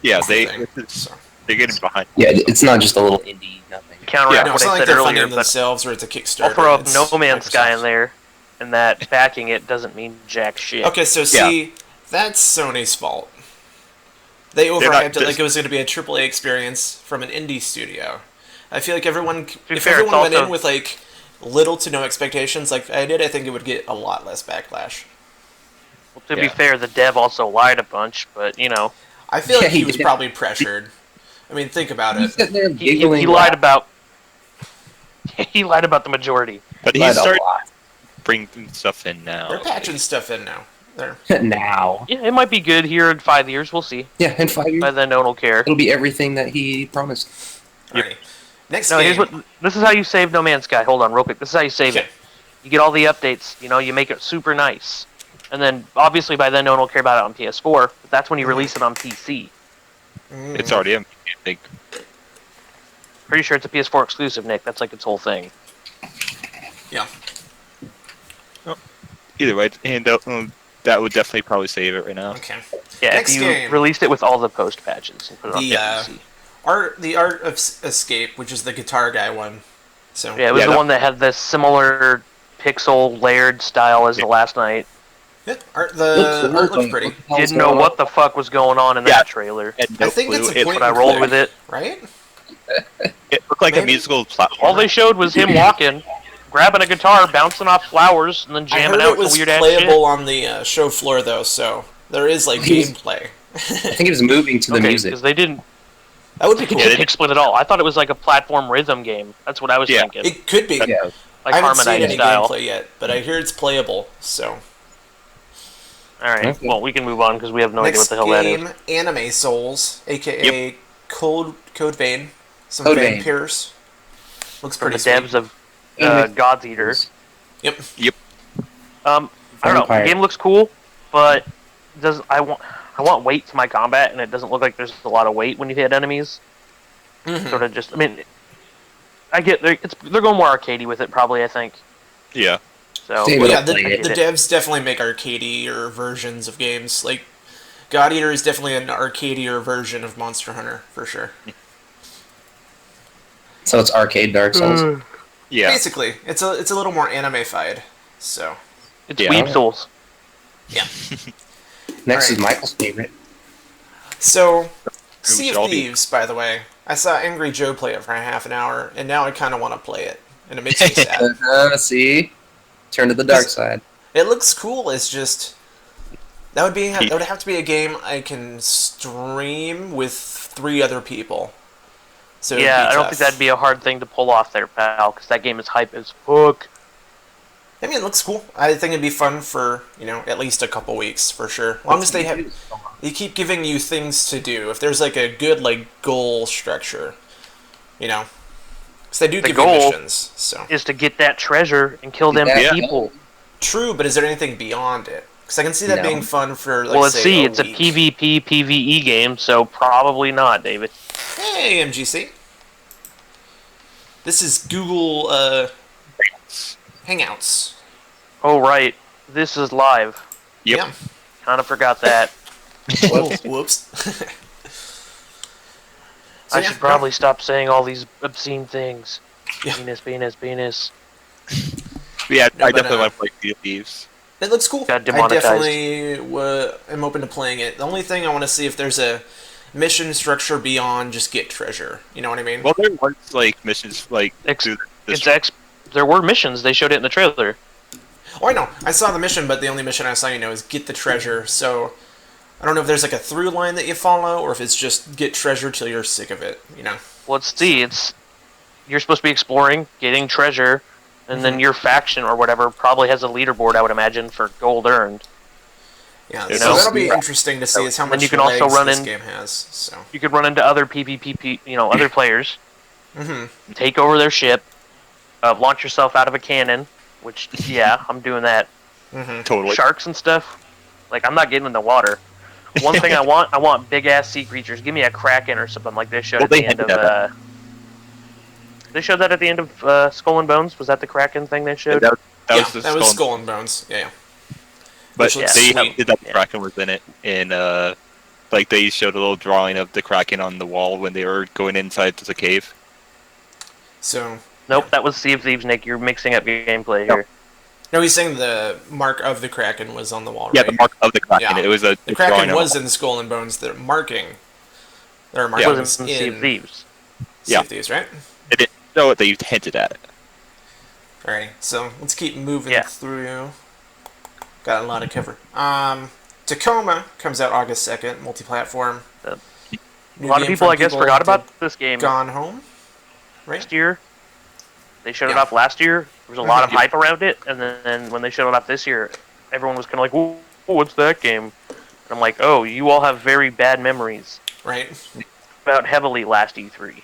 Yeah, That's the they. thing. This is, So. they're getting behind. Yeah, it's not just a little indie nothing. Counteract Yeah, No, what it's I not like said they're earlier, funding but themselves or it's a Kickstarter. I'll throw up it's No Man's Sky in Microsoft. there, and that backing it doesn't mean jack shit. Okay, so see, that's Sony's fault. They not overhyped it just- like it was going to be a AAA experience from an indie studio. I feel like everyone, be if fair, it's everyone went also- in with like little to no expectations, like I did, I think it would get a lot less backlash. Well, to be Yeah. fair, the dev also lied a bunch, but you know, I feel like Yeah, he he was did. probably pressured. I mean, think about He's it. sitting there he giggling. lied about he lied about the majority. But lied he's a starting lot. to bring stuff in now. They're patching stuff in now. They're now. Yeah, it might be good here in 5 years. We'll see. Yeah, in 5 years, By then, no one will care. it'll be everything that he promised. Yep. alrighty. Next No, game. here's what. This is how you save No Man's Sky. Hold on, real quick. This is how you save Okay. it. You get all the updates. You know, you make it super nice, and then obviously by then no one will care about it on PS4. But that's when you release it on PC. Mm. It's already in. I think. Pretty sure it's a PS4 exclusive, Nick. That's like its whole thing. Yeah. Either way, and that would definitely probably save it right now. Okay. Yeah, Next if you game. released it with all the post patches and put it on The, PC. The Art of Escape, which is the Guitar Guy one. So Yeah, it was Yeah, the that- one that had the similar pixel layered style as the last night. yeah, art looks pretty, Didn't know what the fuck was going on in Yeah. that trailer. And no I think clue. that's a It, point- But I rolled with it. right? it looked like Maybe. a musical platform. All they showed was him walking, grabbing a guitar, bouncing off flowers, and then I jamming heard out it was some weird ass shit. playable on the show floor though, so there is like He was- gameplay. I think it was moving to the Okay, music. because they didn't That would be cool. Yeah, they pick split at all. I thought it was like a platform rhythm game. That's what I was Yeah. thinking, It could be. Yeah, like I haven't seen Harmonite any style. gameplay yet, but I hear it's playable. So All right, Okay. well we can move on because we have no idea what next the hell that game, is. Anime Souls, aka Code Vein, some Code Vein. vampires. Looks From pretty the sweet. devs of Anime- God's Eater. Yep. I don't know. Vampire. The game looks cool, but does I want weight to my combat, and it doesn't look like there's a lot of weight when you hit enemies. Mhm. Sort of just, I mean, I get they're going more arcadey with it, probably. I think Yeah. so. Same Well, with yeah, I'll the play it. devs definitely make arcadier versions of games. Like God Eater is definitely an arcadier version of Monster Hunter for sure. So it's arcade Dark Souls. Yeah. Basically, it's a little more anime-fied. So It's Yeah. Weeb Souls. Next Alright. is Michael's favorite. So Sea of shall be. Thieves, by the way, I saw Angry Joe play it for a half an hour, and now I kind of want to play it. and it makes me sad. See? Turn to the dark side. It looks cool. It's just that would have to be a game I can stream with 3 other people. So it'd Yeah, be I don't tough. think that'd be a hard thing to pull off there, pal, because that game is hype as fuck. I mean, it looks cool. I think it'd be fun for at least a couple weeks for sure. As long as they keep giving you things to do. If there's like a good goal structure, because they do The give you goal- missions. So Is to get that treasure and kill them Yeah. people. true, but is there anything beyond it? Because I can see that No. being fun for Well, let's say, see. a It's a week. PvP PvE game, so probably not, David. Hey, MGC. This is Google Hangouts. Oh right, this is live. Yep. Yeah. Kind of forgot that. Oh, whoops. So, I yeah, should probably stop saying all these obscene things. Yeah. Penis, penis, penis. Yeah, No, I but, definitely want to play Sea of Thieves. It looks cool. Got I demonetized. definitely am open to playing it. The only thing I want to see if there's a mission structure beyond just get treasure. You know what I mean? Well, there was missions Ex- do this. There were missions. They showed it in the trailer. Oh, I know. I saw the mission, but the only mission I saw, is get the treasure. So I don't know if there's a through line that you follow, or if it's just get treasure till you're sick of it. Let's see. You're supposed to be exploring, getting treasure, and then your faction or whatever probably has a leaderboard. I would imagine for gold earned. Yeah. You So know? that'll be interesting to see is how And much you can also legs run this in- game has. So. You could run into other PvP, other players, Mm-hmm. take over their ship, launch yourself out of a cannon. Which, yeah, I'm doing that. Mm-hmm. Totally. Sharks and stuff. I'm not getting in the water. One thing I want big ass sea creatures. Give me a kraken or something like they showed Well, at the they end of. had that. They showed that at the end of Skull and Bones. Was that the kraken thing they showed? That Yeah, was the that was Skull Skull and Bones. Yeah. But Which looks they sweet. did that Yeah. Kraken was in it, and they showed a little drawing of the Kraken on the wall when they were going inside the cave. So Nope, that was Sea of Thieves, Nick. You're mixing up gameplay here. no, he's saying the mark of the Kraken was on the wall. Yeah, right? the mark of the Kraken. Yeah. It was a The drawing Kraken on was the in Skull and Bones. There are It markings was in in Sea of Thieves. Sea of Thieves, right? wall. They didn't show it. They hinted at it. Alright, so let's keep moving Yeah. through. Got a lot of cover. Tacoma comes out August 2nd, multi-platform. A New lot of game people, from I guess, people forgot that about this game did Gone Home, right? last year. They showed it Yeah. off last year. There was a lot of Mhm. hype around it, and then when they showed it off this year, everyone was kind of like, "Whoa, what's that game?" And I'm like, "Oh, you all have very bad memories Right? about heavily last E3.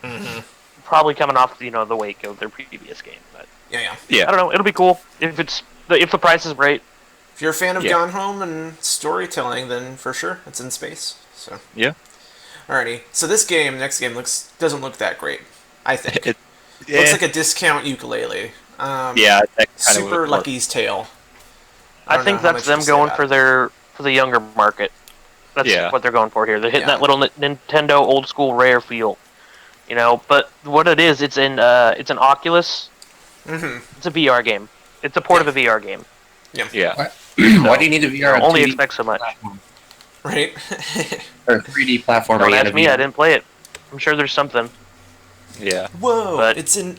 Mm-hmm. Probably coming off, the wake of their previous game. But Yeah. Yeah. I don't know. It'll be cool if the price is right. If you're a fan of Yeah. Gone Home and storytelling, then for sure, it's in space. So. Yeah. Alrighty. So this next game doesn't look that great. I think. It, Looks like a discount ukulele. yeah, that kind Super of Lucky's Tale. I don't think know how that's much to them say going about for the younger market. That's Yeah. what they're going for here. They're hitting Yeah. that little Nintendo old school rare feel. But what it is, it's an Oculus. Mm-hmm. It's a VR game. It's a port of a VR game. Yeah. Why do you need a VR? Only 2D expect so much. platform? Right? Or 3D platform? Don't and ask a me. I VR? didn't play it. I'm sure there's something. Yeah. Whoa! But- it's in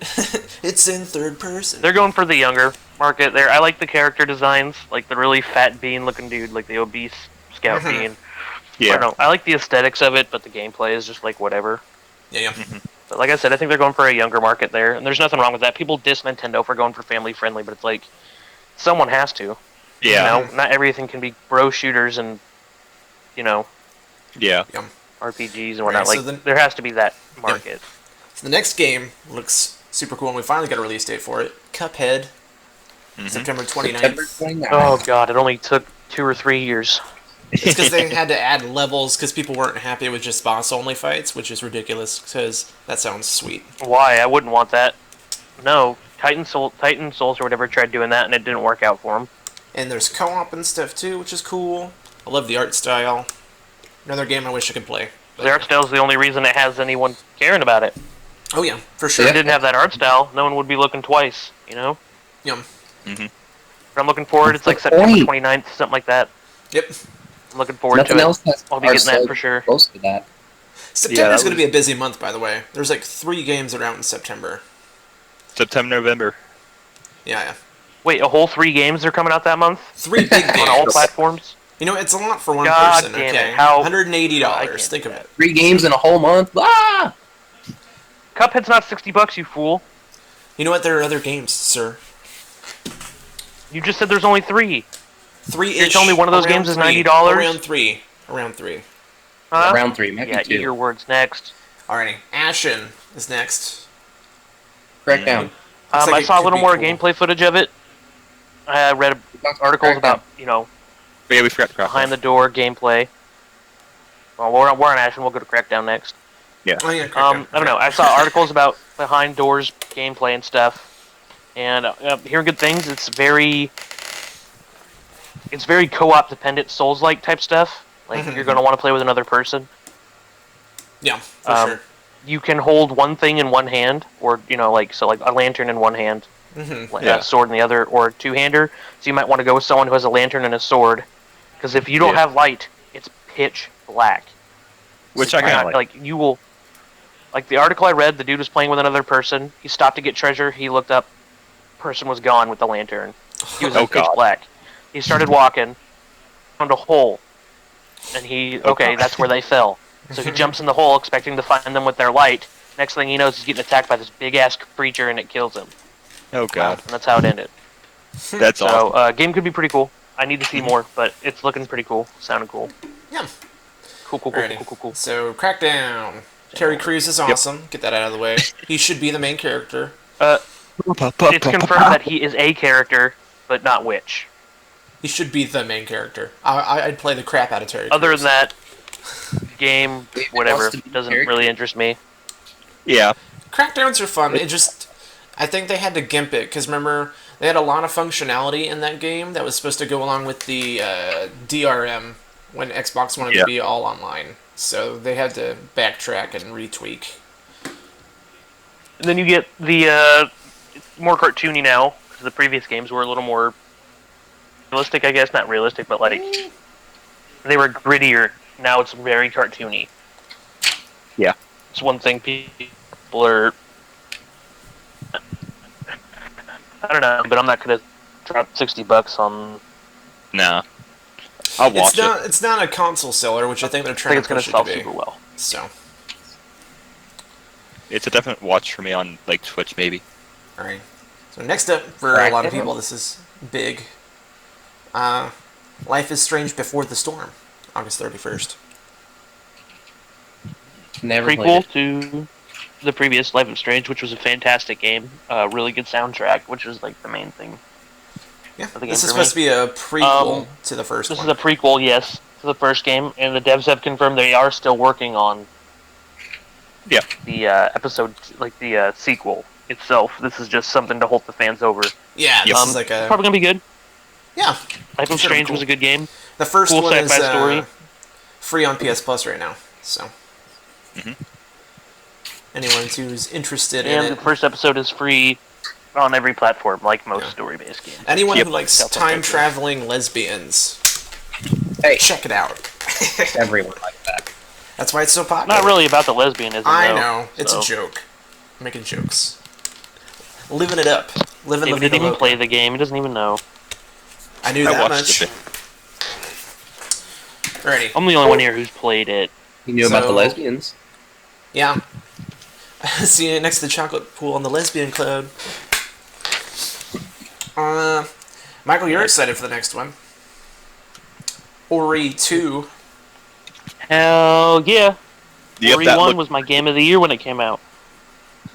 it's in third person. They're going for the younger market there. I like the character designs, like the really fat bean looking dude, like the obese scout Mhm. bean. I Yeah. don't know. I like the aesthetics of it, but the gameplay is just like whatever. Yeah. But like I said, I think they're going for a younger market there, and there's nothing wrong with that. People diss Nintendo for going for family friendly, but it's like someone has to. Yeah. Not everything can be bro shooters and Yeah. RPGs and whatnot. Right, so like there has to be that market. So the next game looks super cool, and we finally got a release date for it. Cuphead, September 29th. September 29th. Oh god, it only took 2 or 3 years. It's because they had to add levels because people weren't happy with just boss-only fights, which is ridiculous because that sounds sweet. Why? I wouldn't want that. No, Titan Souls or whatever tried doing that, and it didn't work out for them. And there's co-op and stuff too, which is cool. I love the art style. Another game I wish I could play. The art style's the only reason it has anyone caring about it. Oh yeah, for sure. If it didn't have that art style, no one would be looking twice, Yum. But I'm looking forward. It's like What's the September point? 29th, something like that. Yep. I'm looking forward Nothing to it. else has I'll be are getting that so for sure. close to that. September's that going to be a busy month, by the way. There's like 3 games that are out in September. September, November. Yeah. Wait, a whole 3 games are coming out that month 3 big on all games. platforms? You know, it's a lot for one God person, damn okay? it, how- $180. I can't Think do of that. it. 3 games in a whole month. Ah! Cuphead's not $60, you fool. You know what? There are other games, sir. You just said there's only 3. 3-ish. You're telling me one of those around games is three. $90? Around 3. Around 3. Huh? Round 3, maybe Yeah, 2. eat your words next. Alrighty. Ashen is next. Crackdown. Looks I like it saw a could little be more cool. gameplay footage of it. I read articles Crackdown. about, you know, But yeah, we forgot to crack behind the door gameplay. Well, we're on Ashen. We'll go to Crackdown next. Oh, yeah, Crackdown. I don't know. I saw articles about behind doors gameplay and stuff, and hearing good things. It's very co-op dependent, Souls-like type stuff. Like Mhm. you're gonna want to play with another person. Yeah, for Um, sure. You can hold one thing in one hand, or like a lantern in one hand, Mm-hmm. Yeah. a sword in the other, or a two-hander. So you might want to go with someone who has a lantern and a sword, because if you don't Yeah. have light, it's pitch black. Which So I you're kind not- of like. you will. Like the article I read, the dude was playing with another person. He stopped to get treasure. He looked up. Person was gone with the lantern. He was Oh, in pitch God. black. He started walking, found a hole, and Oh, okay, God. that's where they fell. So he jumps in the hole, expecting to find them with their light. Next thing he knows, he's getting attacked by this big ass creature, and it kills him. Oh god, And that's how it ended. that's So, awesome. game could be pretty cool. I need to see more, but it's looking pretty cool. Sounding cool. Yeah. Cool. Alrighty. So, Crackdown. Terry Crews is awesome. Get that out of the way. He should be the main character. It's confirmed that he is a character, but not which. He should be the main character. I'd play the crap out of Terry Other Crews. than that, game, Wait, whatever, wants to be doesn't character? really interest me. Yeah, Crackdowns are fun. I think they had to gimp it because remember they had a lot of functionality in that game that was supposed to go along with the DRM when Xbox wanted Yeah. to be all online. So they had to backtrack and retweak. And then you get the it's more cartoony now, because the previous games were a little more realistic, I guess. Not realistic, but like they were grittier. Now it's very cartoony. Yeah. It's one thing people are. I don't know, but I'm not gonna drop $60 on. nah. I'll watch it. It's not a console seller, which I think they're I trying think it's to gonna push it sell to be. super well. So, It's a definite watch for me on like Twitch, maybe. all right. So next up for a lot of people, this is big. Life is Strange Before the Storm, August 31st. Never played Prequel it. to the previous Life is Strange, which was a fantastic game. Really good soundtrack, which was like the main thing. Yeah, the game this is for me. supposed to be a prequel to the first This one. is a prequel, yes, to the first game, and the devs have confirmed they are still working on Yeah. the episode, like the sequel itself. This is just something to hold the fans over. Yeah, this It's is like a probably gonna be good. yeah. Life is Sure, Strange cool. was a good game. The first Cool one is sci-fi story. free on PS Plus right now. So, Mhm. anyone who's interested And in the it, first episode is free on every platform, like most Yeah. story-based games. anyone Yep. who likes Self-explanatory. time traveling lesbians, Hey, check it out. everyone like that. That's why it's so popular. Not really about the lesbianism. I though, know it's so. a joke. I'm making jokes. Living it up. Living David the didn't vida even loca. play the game. He doesn't even know. I knew I that watched much. it. Alrighty. I'm the only one here who's played it. You knew about the So- lesbians. Yeah. See you next to the chocolate pool on the lesbian club. Michael, you're excited for the next one. Ori 2. Hell yeah! Yep, Ori that 1 looked- was my game of the year when it came out.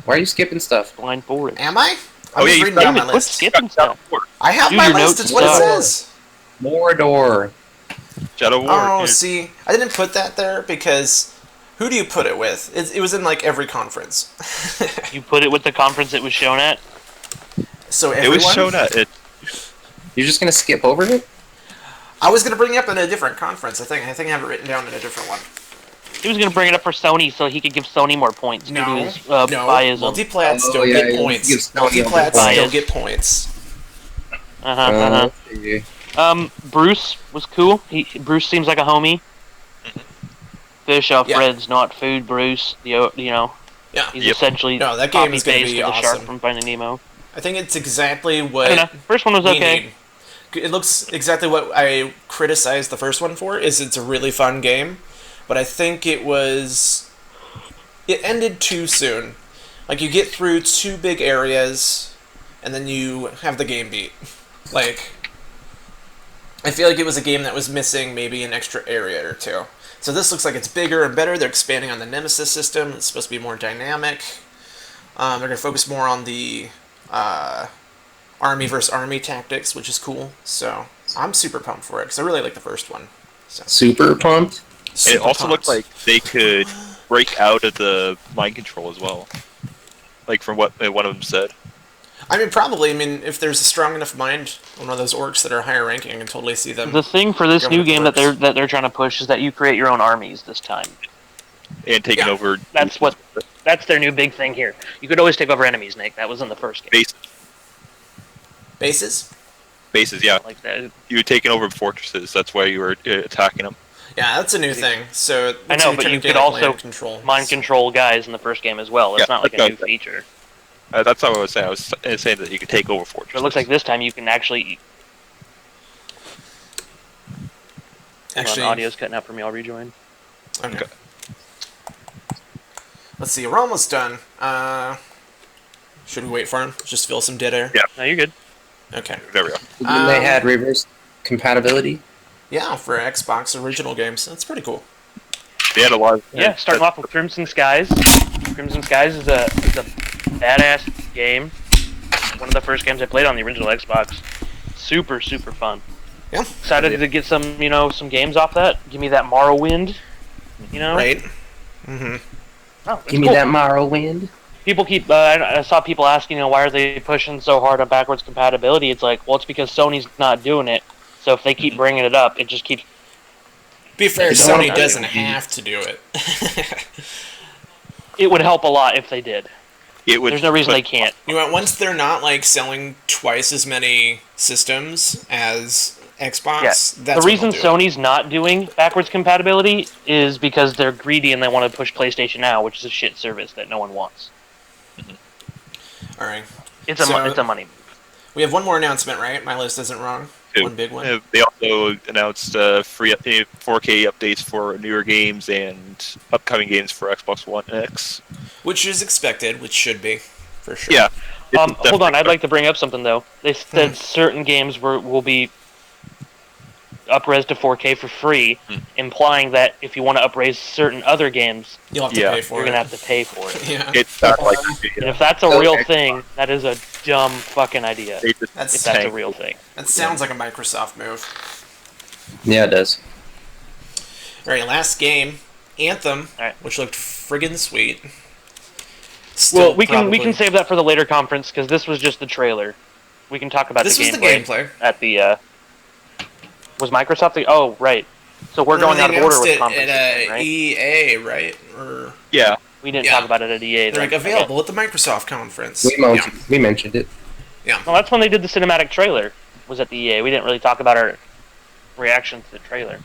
Why are you skipping stuff? Blind Forest. Am I? Oh, I'm yeah, just you reading down Damn my it, quit list. skipping stuff. I have Do my your list. notes It's what it suck. says. Mordor. Shadow War. Oh, dude. see, I didn't put that there because who do you put it with? It was in like every conference. You put it with the conference it was shown at? So It everyone. was shown at it. You're just gonna skip over it? I was gonna bring it up in a different conference. I think I have it written down in a different one. He was going to bring it up for Sony so he could give Sony more points due to No, his no. biasm. Multiplats Oh, don't yeah, get yeah, points. gives Sony all the Multiplats don't points. get points. Uh-huh. Bruce was cool. Bruce seems like a homie. Fish off Yeah. Fred's not food, Bruce. You know. Yeah. He's Yep. essentially No, that game is gonna copy-pasted be the shark awesome. from Finding Nemo. I think it's exactly I what don't know. First one was we okay. need. It looks exactly what I criticized the first one for. Is it's a really fun game, but I think it ended too soon. Like you get through two big areas, and then you have the game beat. Like I feel like it was a game that was missing maybe an extra area or two. So this looks like it's bigger and better. They're expanding on the Nemesis system. It's supposed to be more dynamic. They're going to focus more on the army versus army tactics, which is cool. So I'm super pumped for it because I really like the first one. So, Super pumped. And it super also pumped. looked like they could break out of the mind control as well. Like from what one of them said. I mean, probably. I mean, if there's a strong enough mind on one of those orcs that are higher ranking, I can totally see them. The thing for this Go new with the game that orcs. they're trying to push is that you create your own armies this time. And taking Yeah. over That's their new big thing here. You could always take over enemies, Nick. That was in the first game. Bases? bases, yeah. Like that. You were taking over fortresses, that's why you were attacking them. Yeah, that's a new thing. So it I looks know, like but you're you trying could to also land control. mind control guys in the first game as well. It's Yeah, not like a okay. new feature. That's how I was saying. I was saying that you could take over But fortresses. it looks like this time you can actually. Actually, Audio's cutting out for me. I'll rejoin. okay. Let's see. We're almost done. Should we wait for him? Just fill some dead air. Yeah. No, you're good. Okay. There we go. And they had reverse compatibility. Yeah, for Xbox original games, that's pretty cool. They had a lot of... Yeah, starting off with Crimson Skies. Crimson Skies is a badass game. One of the first games I played on the original Xbox. Super, super fun. Yeah. Excited to get some, some games off that. Give me that Morrowind. Right. Mm-hmm. Oh, it's Give me cool. that Morrowind. People keep. I saw people asking, why are they pushing so hard on backwards compatibility? It's like, well, it's because Sony's not doing it. So if they keep bringing it up, it just keeps. Be fair, It's Sony not- doesn't have to do it. It would help a lot if they did. It would, There's no reason but they can't. You know, once they're not like selling twice as many systems as Xbox, Yeah. that's The when reason they'll do it. Sony's not doing backwards compatibility is because they're greedy and they want to push PlayStation Now, which is a shit service that no one wants. All right. It's a So- it's a money. We have one more announcement, right? My list isn't wrong. Two. One big one. They also announced free 4K updates for newer games and upcoming games for Xbox One X. Which is expected, which should be, for sure. Yeah. Hold on, I'd like to bring up something though. They said certain games will be up-res to 4K for free, implying that if you want to up-res certain other games, You'll have to Yeah. pay for you're it. gonna have to pay for it. Yeah. It's not like And if that's a real Okay. thing, that is a dumb fucking idea. they just That's- If that's a tank. real thing. That sounds like a Microsoft move. Yeah, it does. All right, last game, Anthem, All right. which looked friggin' sweet. Well, Still we can probably- save that for the later conference because this was just the trailer. We can talk about This the was the gameplay gameplay. at the. Was Microsoft the? Oh, right. So we're going They out of order announced with it conferences, at right? EA, right? Or Yeah. We didn't yeah. talk about it at EA. they're Then. like available at the Microsoft conference. We mentioned it. Well, that's when they did the cinematic trailer. Was at the EA. We didn't really talk about our reaction to the trailer.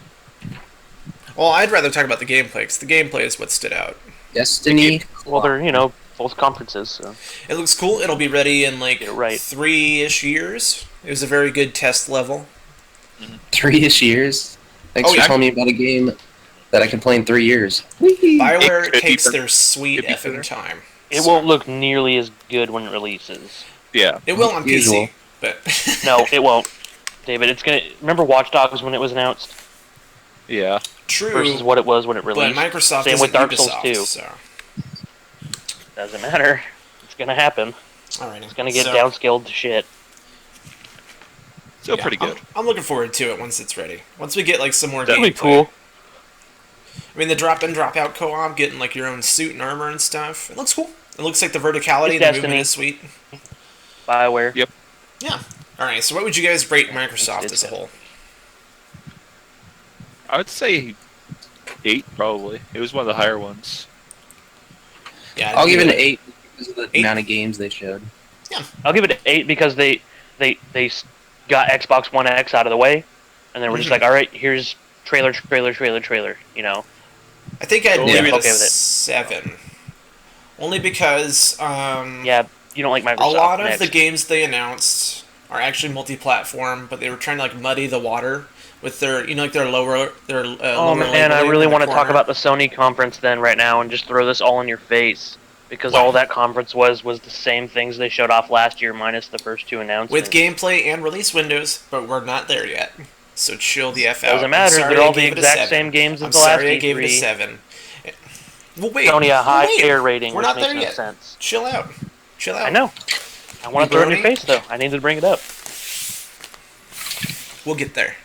Well, I'd rather talk about the gameplay because the gameplay is what stood out. Destiny. Well, they're both conferences. So. It looks cool. It'll be ready in like Get it right. 3-ish years. It was a very good test level. 3-ish years. Thanks Oh, for yeah. telling me about a game that I can play in 3 years. BioWare It could be takes better. their sweet Could be effing better. time. It So- won't look nearly as good when it releases. Yeah. It will on Usual. PC, but No, it won't, David. It's gonna. Remember Watch Dogs when it was announced Yeah. true. versus what it was when it but released. Microsoft Same isn't with Dark Souls Ubisoft, 2. So. Doesn't matter. It's gonna happen. Alrighty. It's gonna get So, downscaled to shit. Still yeah, pretty good. I'm looking forward to it once it's ready. Once we get like some more That'd That'd gameplay. be cool. I mean, the drop-in, drop-out co-op, getting like your own suit and armor and stuff. It looks cool. It looks like the verticality, It's the Destiny. movement is sweet. BioWare. Yep. Yeah. All right. So, what would you guys rate Microsoft It's as a whole? I would say 8, probably. It was one of the higher ones. Yeah, I'll give it an it 8 because of the 8? amount of games they showed. I'll give it an 8 because they got Xbox One X out of the way, and then we're just Mhm. like, all right, here's trailer. I think I'd Oh, give yeah. it Okay a with it. 7. Only because Yeah, you don't like Microsoft. a lot of Next. the games they announced are actually multi-platform, but they were trying to like muddy the water with their, like their lower, Oh lower man, I labeling really in the want to talk corner. about the Sony conference then right now and just throw this all in your face because What? all that conference was the same things they showed off last year minus the first two announcements. With gameplay and release windows, but we're not there yet. So chill the F out. Doesn't I'm matter, sorry they're I all the gave it a exact 7. same games as I'm the last sorry I gave it a E3. 7. Well, wait. Sony a high wait. tier rating, We're which not makes there no yet. sense. Chill out. Chill out. I know. I want to throw it in your Brony? face though. I needed to bring it up. We'll get there.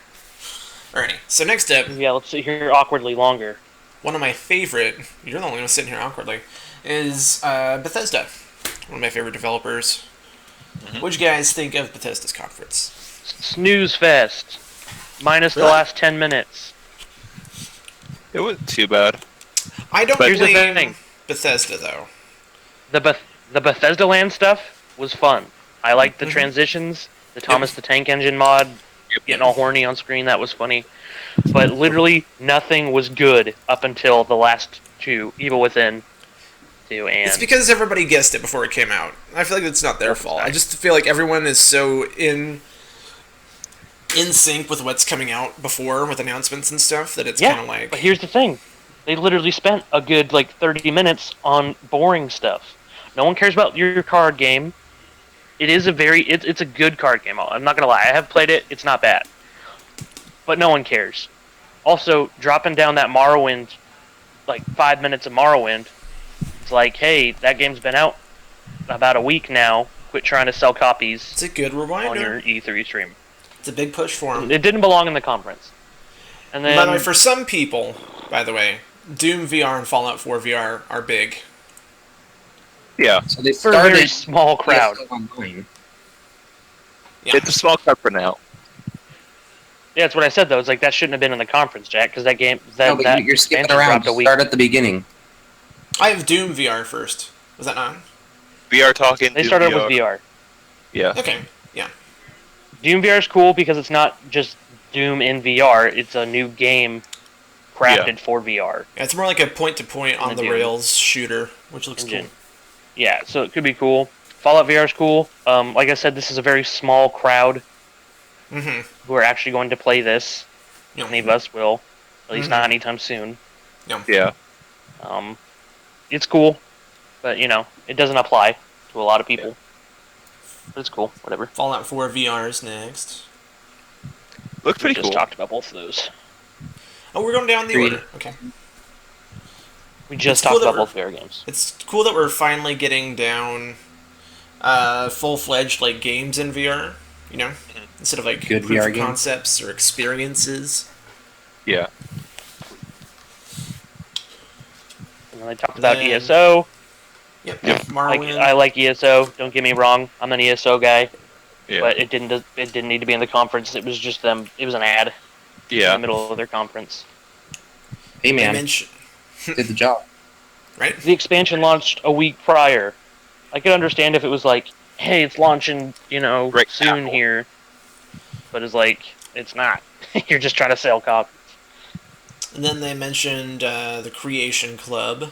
Alrighty. So next up, Yeah, let's sit here awkwardly longer. one of my favorite. You're the only one sitting here awkwardly. Is Bethesda. One of my favorite developers. What'd you guys think of Bethesda's conference? Snooze fest. Minus the Really? last 10 minutes. It wasn't too bad. I don't But here's the blame thing. Bethesda though. The Bethesda Land stuff was fun. I liked the Mhm. transitions, the Thomas the Tank Engine mod, getting all horny on screen, that was funny. But literally nothing was good up until the last two, Evil Within 2 and... It's because everybody guessed it before it came out. I feel like it's not their fault. I just feel like everyone is so in sync with what's coming out before with announcements and stuff that it's Yeah, kind of like but here's the thing. They literally spent a good, 30 minutes on boring stuff. No one cares about your card game. It is it's a good card game. I'm not gonna lie. I have played it. It's not bad. But no one cares. Also, dropping down that Morrowind, 5 minutes of Morrowind, it's like, hey, that game's been out about a week now. Quit trying to sell copies it's a good on reminder. your E3 stream. It's a big push for them. It didn't belong in the conference. And then By the way, for some people, by the way, Doom VR and Fallout 4 VR are big. Yeah, So they for a very started small crowd. PSO Online. Yeah. it's a small crowd for now. Yeah, that's what I said though. It's like that shouldn't have been in the conference, Jack, because that game No, but that you're skipping expansion around. dropped a Just week. start at the beginning. I have Doom VR first. Was that not? VR talking. They Doom started with VR. Yeah. Okay. Yeah. Doom VR is cool because it's not just Doom in VR. It's a new game crafted for VR. Yeah, it's more like a point-to-point And on the the Doom rails shooter, which looks engine. cool. Yeah, so it could be cool. Fallout VR is cool. Like I said, this is a very small crowd Mm-hmm. who are actually going to play this. Yeah. Any of us will, at least Mhm. not anytime soon. Yeah. It's cool, but it doesn't apply to a lot of people. But it's cool, whatever. Fallout 4 VR is next. Looks We pretty just cool. talked about both of those. Oh, we're going down the Agreed. order. Okay. We just It's cool talked that about we're- both VR games. It's cool that we're finally getting down full-fledged games in VR, instead of Good proof VR of games. concepts or experiences. Yeah. And then they talked about Then- ESO. Yep. Yep. Morrowind. I like ESO. Don't get me wrong. I'm an ESO guy, Yeah. but it didn't need to be in the conference. It was just them. It was an ad in yeah. the middle of their conference. Hey They man, mention- did the job. right? The expansion launched a week prior. I could understand if it was like, hey, it's launching, Right soon now. here. But it's not. You're just trying to sell copies. And then they mentioned the Creation Club.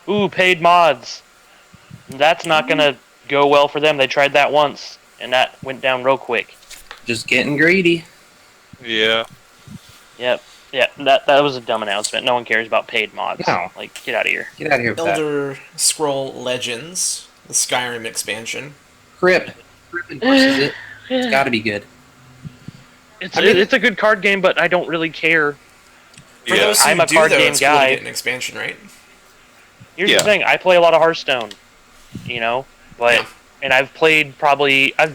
Ooh, paid mods. That's not gonna go well for them. They tried that once, and that went down real quick. Just getting greedy. Yeah. Yep. Yeah, that was a dumb announcement. No one cares about paid mods. No. Get out of here. Get out of here with that. Elder Scroll Legends, the Skyrim expansion. Crypt. Crypt endorses it. It's got to be good. It's I mean- it's a good card game, but I don't really care. For Yeah. those who I'm a do, card though, game it's cool to guy. get an expansion, right? Here's Yeah. the thing: I play a lot of Hearthstone, but Yeah. and I've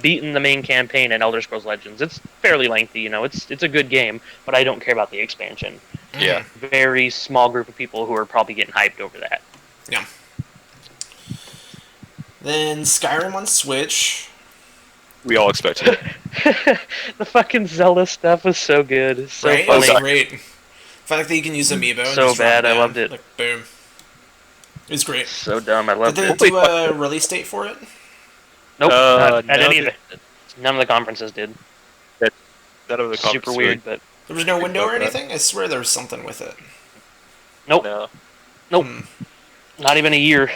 beaten the main campaign in Elder Scrolls Legends. It's fairly lengthy, it's a good game, but I don't care about the expansion. Yeah. Very small group of people who are probably getting hyped over that. Yeah. Then Skyrim on Switch. We all expected it. The fucking Zelda stuff was so good. It's so Right? It funny. was great. The fact that you can use Amiibo. and So just drop bad, I down, loved it. Boom. It was great. So dumb. I Did loved they it. do a release date for it? Nope, not at no, any of it. None of the conferences did. None of the Super conference weird, but There was no window or about that. anything? I swear there was something with it. nope. No. Nope. Hmm. Not even a year.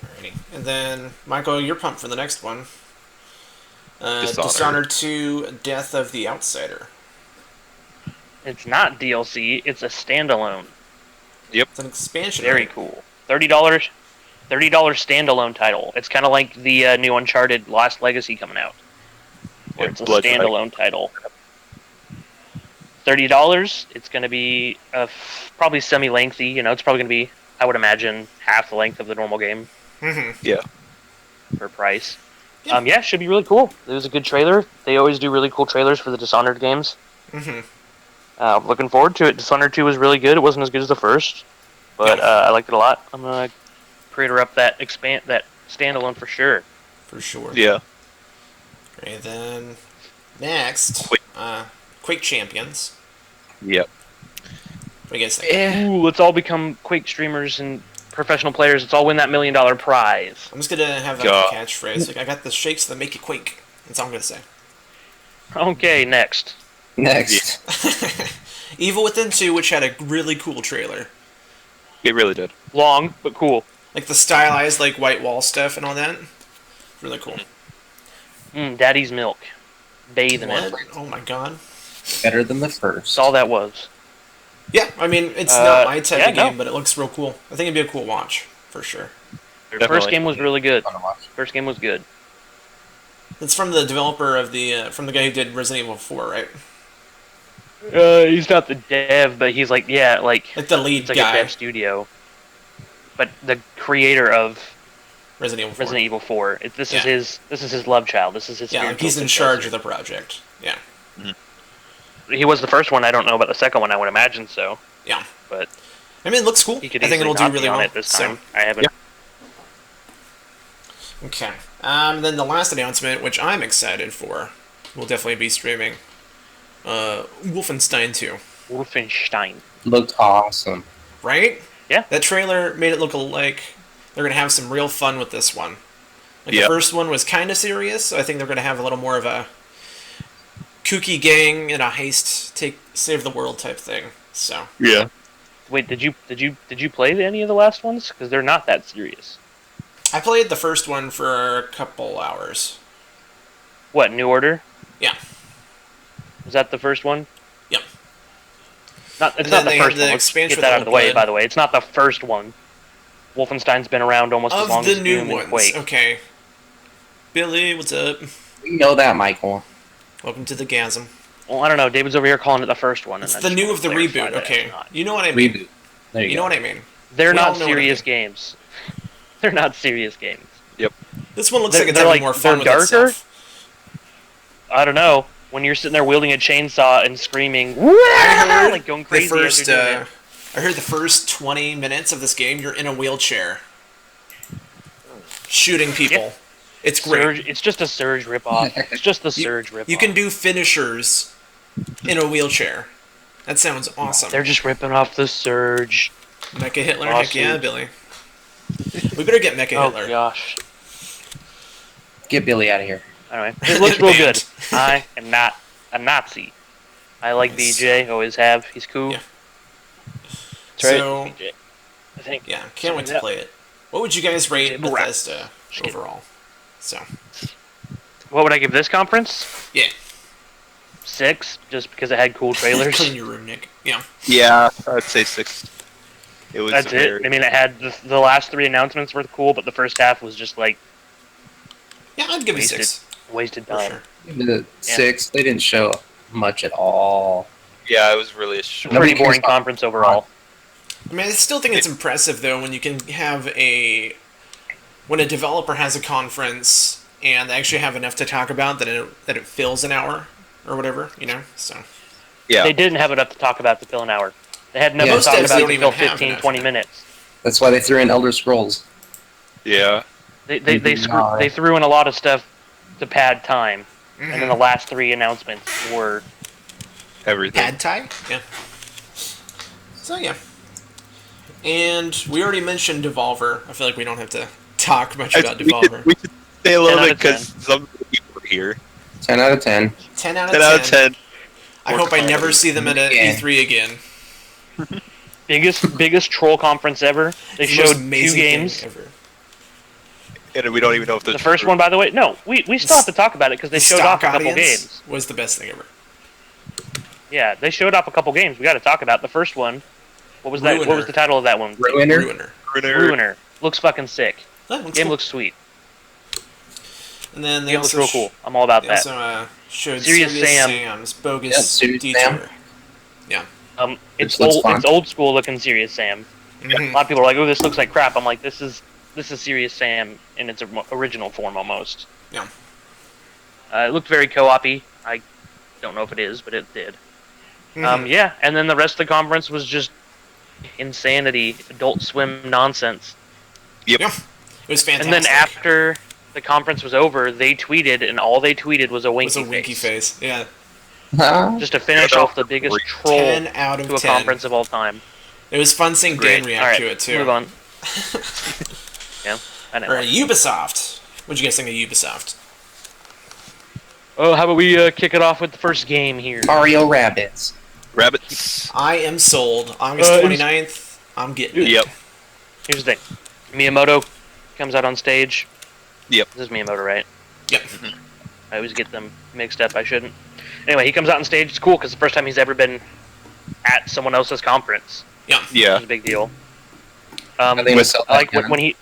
Alrighty. And then, Michael, you're pumped for the next one. Dishonored. Dishonored 2, Death of the Outsider. It's not DLC. It's a standalone. It's an expansion. Very right? cool. $30 standalone title. It's kind of like the new Uncharted Lost Legacy coming out, where Yeah, it's a Blood Fight. standalone title. $30. It's going to be probably semi-lengthy. You know, it's probably going to be, I would imagine, half the length of the normal game for price. Yeah. Yeah, should be really cool. It was a good trailer. They always do really cool trailers for the Dishonored games. Looking forward to it. Dishonored 2 was really good. It wasn't as good as the first, but I liked it a lot. I'm gonna pre-order up that standalone for sure. For sure. Yeah. Okay, then next, Quake Champions. Yep. What do you guys think? Ooh, let's all become Quake streamers and professional players. Let's all win that $1 million prize. I'm just gonna have that God. catchphrase. Like, I got the shakes that make you quake. That's all I'm gonna say. Okay, next. Next. Evil Within 2, which had a really cool trailer. It really did. Long but cool. Like the stylized, like, white wall stuff and all that. Really cool. Daddy's milk. Bathe in What? it. Oh my god. Better than the first. That's all that was. Yeah, I mean, it's not my type yeah, of game, no. but it looks real cool. I think it'd be a cool watch, for sure. The Definitely. first game was really good. Fun to watch. First game was good. It's from the developer of the, from the guy who did Resident Evil 4, right? He's not the dev, but he's like, yeah, like Like the lead it's like guy. a dev studio. But the creator of Resident Evil 4. Resident Evil 4, this Yeah. is his love child. This is his. Yeah, like spiritual he's in charge successor. of the project. Yeah. He was the first one. I don't know about the second one. I would imagine so. Yeah. But I mean, it looks cool. he could I think easily it'll do not really be on well. it this So, time. I haven't. okay. Then the last announcement, which I'm excited for, will definitely be streaming. Wolfenstein 2. Wolfenstein. Looked awesome. Right? Yeah. That trailer made it look like they're gonna have some real fun with this one. Like Yeah. the first one was kind of serious, so I think they're gonna have a little more of a kooky gang in a heist, save the world type thing. So Yeah. Wait, did you play any of the last ones? Because they're not that serious. I played the first one for a couple hours. What, New Order? Yeah. Was that the first one? Yep. It's And not then the they first had the one. Let's expansion get that with out of the way. Old Blood. By the way, it's not the first one. Wolfenstein's been around almost as long Of the as new Doom and ones. Quake. Okay. Billy, what's up? We know that, Michael. Welcome to the Gasm. Well, I don't know. David's over here calling it the first one. It's and I the just new wanna of the clarify reboot. that it's Okay. not. You know what I mean. Reboot. There you You go. know what I mean. They're We all not know what I serious mean. games. They're not serious games. This one looks They're- like it's they're having like- more fun with they're darker? itself. I don't know. When you're sitting there wielding a chainsaw and screaming, I heard like going the crazy first. as you're doing it. I heard the first 20 minutes of this game, you're in a wheelchair, shooting people. Yeah. It's great. Surge, it's just a Surge ripoff. It's just the Surge ripoff. You can do finishers in a wheelchair. That sounds awesome. They're just ripping off the Surge. Mecha Hitler, Awesome. heck yeah, Billy. We better get Mecha Oh Hitler. gosh. Get Billy out of here. Anyway, it looks real good. Banned. I am not a Nazi. I like Nice. BJ. Always have. He's cool. Yeah. That's right. So- BJ. I think. Yeah, can't wait to Yeah. play it. What would you guys rate Yeah, right. Bethesda Shit. overall? So, What would I give this conference? yeah. 6, just because it had cool trailers. Clean your room, Nick. Yeah. Yeah, I'd say 6. It was That's very, it. I mean, it had the last 3 announcements were cool, but the first half was just like Yeah, I'd give it Wasted. 6. wasted For time. sure. Give it a 6. They didn't show much at all. Yeah, it was really a short. Nobody Pretty boring cares about- conference overall. I mean, I still think it's impressive, though, when you can have when a developer has a conference and they actually have enough to talk about that it fills an hour or whatever, you know? So, Yeah, They didn't have enough to talk about to fill an hour. They had enough Yeah. to Most talk devs about don't to even fill have 15, enough. 20 minutes. That's why they threw in Elder Scrolls. yeah. They Mhm. they threw in a lot of stuff to pad time, and Mm-hmm. then the last 3 announcements were Everything. pad thai? Yeah. So, yeah. And we already mentioned Devolver. I feel like we don't have to talk much about We Devolver. should, we should say a 10 little out bit of 10. because some of the people are here. 10 out of 10. 10 out of 10 10. out of 10. I hope I never see them at an Yeah. E3 again. biggest troll conference ever. They It's the most showed two amazing thing games. ever. And we don't even know if The first one, by the way, no, we still have to talk about it because they The showed off stock a couple audience games. was the best thing ever. Yeah, they showed off a couple games. We got to talk about the first one. What was that? What Ruiner. was the title of that one? Ruiner? Ruiner. Looks fucking sick. That one's Game cool. looks sweet. And then they Game looks also real cool. I'm all about They that. also showed Serious Serious Sam. Sam's bogus Yeah, Serious detour. It's looks old. fun. It's old school looking Serious Sam. A Mhm. lot of people are like, "Oh, this looks like crap." I'm like, "This is Serious Sam in its original form almost." Yeah. It looked very co-op-y. I don't know if it is, but it did. Mhm. Yeah, and then the rest of the conference was just insanity, Adult Swim nonsense. It was fantastic. And then after the conference was over, they tweeted, and all they tweeted was a it winky, was a winky face. Yeah. Huh? just to finish off the biggest troll 10 out of to a 10. conference of all time. It was fun seeing Great. Dan react All right, to it too. move on. Yeah, I know. Or Ubisoft. What'd you guys think of Ubisoft? Oh, how about we kick it off with the first game here? Mario Rabbids. Rabbits. I am sold. August it was- 29th. I'm getting it. Yep. Here's the thing. Miyamoto comes out on stage. Yep. This is Miyamoto, right? Yep. I always get them mixed up. I shouldn't. Anyway, he comes out on stage. It's cool because it's the first time he's ever been at someone else's conference. Yeah. Yeah. It's a big deal. Are they gonna sell I like that cannon? when he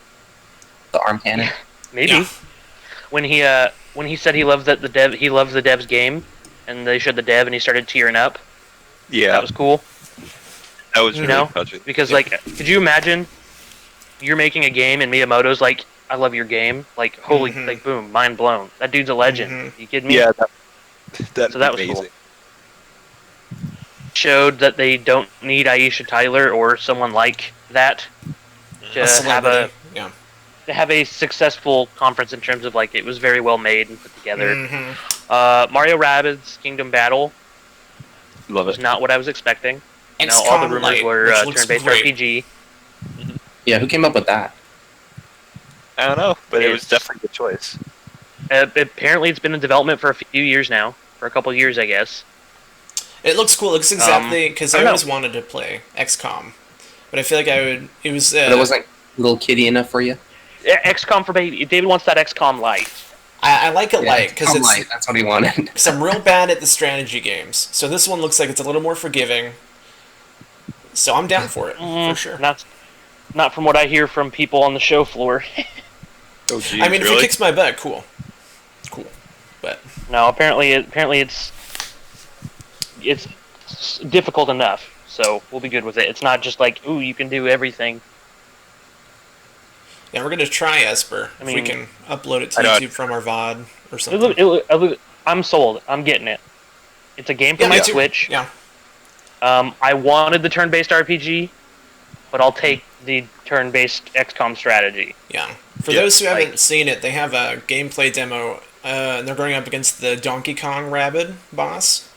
The arm cannon. maybe Yeah. when he said he loved he loved the dev's game, and they showed the dev and he started tearing up. Yeah. That was cool That was you really know, touching. because Yeah. like, could you imagine you're making a game and Miyamoto's like, "I love your game," like holy, Mhm. like boom, mind blown. That dude's a legend. Mhm. You kidding me? Yeah. That So that was amazing. cool. Showed that they don't need Aisha Tyler or someone like that A to have celebrity. Yeah. to have a successful conference in terms of like it was very well made and put together. Mhm. Mario Rabbids Kingdom Battle Love was it. not what I was expecting. You know, all the XCOM rumors Lite, were which looks turn-based great. RPG. Yeah, who came up with that? I don't know, but it was It's- definitely a good choice. Apparently, it's been in development for a few years now, for a couple years, I guess. It looks cool. It looks exactly because I I don't always know. wanted to play XCOM, but I feel like I would. It was. But it wasn't little kiddie enough for you? XCOM for baby. David wants that XCOM Lite. I like it light because XCOM it's. Lite, that's what he wanted. Because I'm real bad at the strategy games, so this one looks like it's a little more forgiving. So I'm down for it for sure. Not from what I hear from people on the show floor. Oh, geez, I mean, if really? it kicks my butt, cool, cool. But No, apparently it's difficult enough, so we'll be good with it. It's not just like, ooh, you can do everything. yeah, we're gonna try Esper I if we mean- can upload it to I know. YouTube from our VOD or something. I'm sold. I'm getting it. It's a game for Yeah, my me too. Switch. Yeah, I wanted the turn-based RPG, but I'll take the turn-based XCOM strategy. yeah. For Yeah, those who haven't like- seen it, they have a gameplay demo, and they're going up against the Donkey Kong Rabbid boss.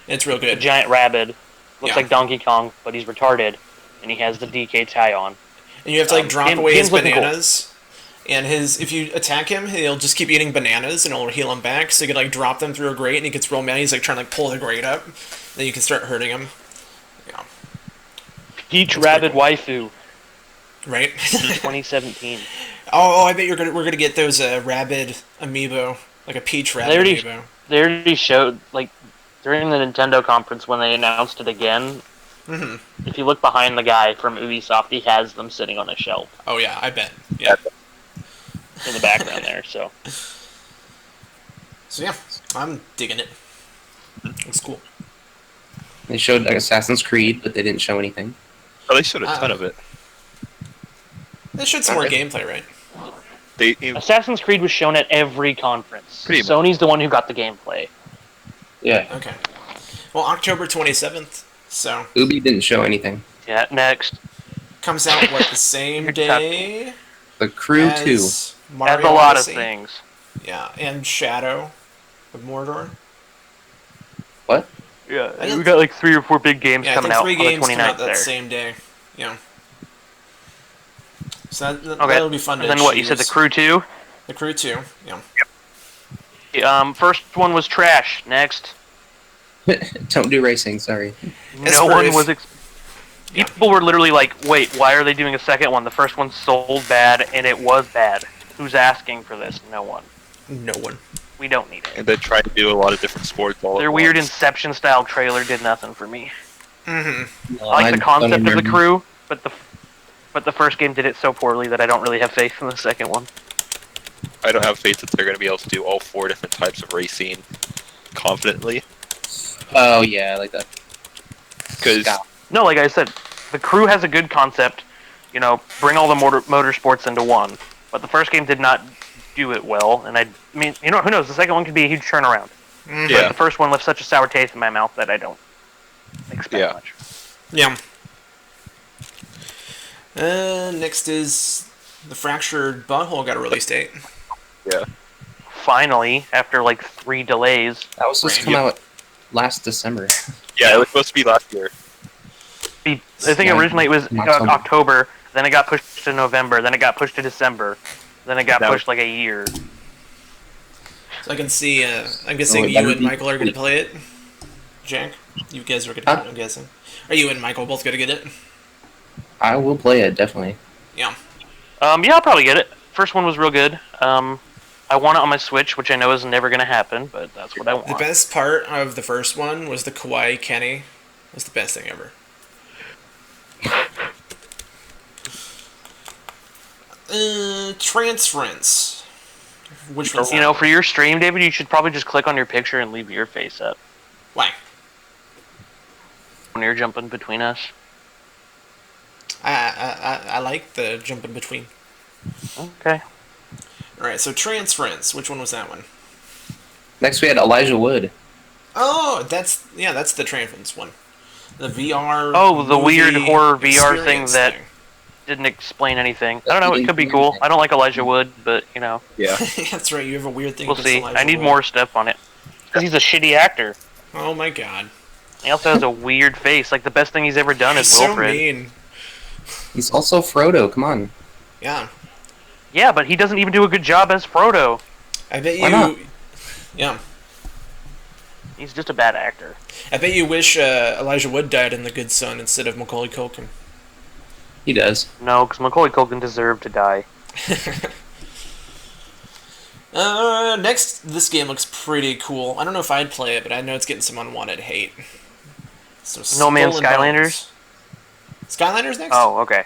It's real A good. giant rabbit looks Yeah. like Donkey Kong, but he's retarded, and he has the DK tie on. And you have to like drop game- away his game's looking cool. bananas. And if you attack him, he'll just keep eating bananas, and it'll heal him back. So you can like drop them through a grate, and he gets real mad. He's like trying to like pull the grate up. Then you can start hurting him. Yeah, Peach That's Rabbit pretty Waifu, right. 2017. I bet we're gonna get those rabid amiibo, like a peach rabbit already- amiibo. They already showed, like, during the Nintendo conference when they announced it again, Hmm. if you look behind the guy from Ubisoft, he has them sitting on a shelf Oh yeah, I bet. Yeah. in the background there, so. So yeah, I'm digging it. It's cool. They showed like, Assassin's Creed, but they didn't show anything. Oh, they showed a ton of it. They showed some more Okay. gameplay, right? They Assassin's Creed was shown at every conference. Pretty much. Sony's the one who got the gameplay. Yeah, Okay. Well, October 27th. So Ubi didn't show anything. Yeah, next. comes out what the same day. The Crew 2. as Mario That's a lot Odyssey. of things. Yeah, and Shadow of Mordor. What? Yeah, I don't we got like 3 or 4 big games Yeah, I coming think out 3 on the games come out 29th that there. same day. Yeah. So Okay, that'll be fun to and then what, you said the choose. Crew 2? The Crew 2, yeah. First one was trash. Next. Don't do racing, sorry. As No for one if- was Yeah. People were literally like, "Wait, why are they doing a second one? The first one sold bad, and it was bad. Who's asking for this? No one. No one. We don't need it." And they tried to do a lot of different sports all Their at weird once. Inception style trailer did nothing for me. Mm-hmm. I like the concept of the crew, but the first game did it so poorly that I don't really have faith in the second one. I don't have faith that they're going to be able to do all 4 different types of racing confidently. Oh yeah, I like that. Because No, like I said, the crew has a good concept. You know, bring all the motorsports into one. But the first game did not do it well, and I mean, you know, who knows? The second one could be a huge turnaround. Mm-hmm. But Yeah. the first one left such a sour taste in my mouth that I don't expect much. Yeah. Next is the Fractured Butthole got a release date. yeah, Finally, after like 3 delays, That was supposed to come out last December. it was supposed to be last year. I think Yeah, originally it was October. October, then it got pushed to November, then it got pushed to December, then it got That pushed like a year. So I can see. I'm guessing Oh, it you better and be- Michael are going to play it. Jack, you guys are going to. I'm guessing. Are you and Michael both going to get it? I will play it definitely. Yeah. Yeah, I'll probably get it. First one was real good. I want it on my Switch, which I know is never going to happen, but that's what I want. The best part of the first one was the Kawaii Kenny. It was the best thing ever. Transference. Which one's You know, for your stream, David, you should probably just click on your picture and leave your face up why? when you're jumping between us. I like the jump in between. Okay. All right, so Transference. Which one was that one? Next we had Elijah Wood. Oh, that's the Transference one. The VR. Oh, the weird movie horror VR thing experience that- thing. Didn't explain anything. I don't know, it could be cool. I don't like Elijah Wood, but, you know, Yeah, That's right. You have a weird thing. we'll against see. Elijah I need Wood. more stuff on it. Because he's a shitty actor. Oh my god. He also has a weird face. Like, the best thing he's ever done is so Wilfred. mean. He's also Frodo. Come on. Yeah. Yeah, but he doesn't even do a good job as Frodo. I bet Why you. not? Yeah. He's just a bad actor. I bet you wish Elijah Wood died in The Good Son instead of Macaulay Culkin. He does. No, because Macaulay Culkin deserved to die. Next, this game looks pretty cool. I don't know if I'd play it, but I know it's getting some unwanted hate. So No Man's Skull and Skylanders? Bones. Skylanders next? Oh, okay.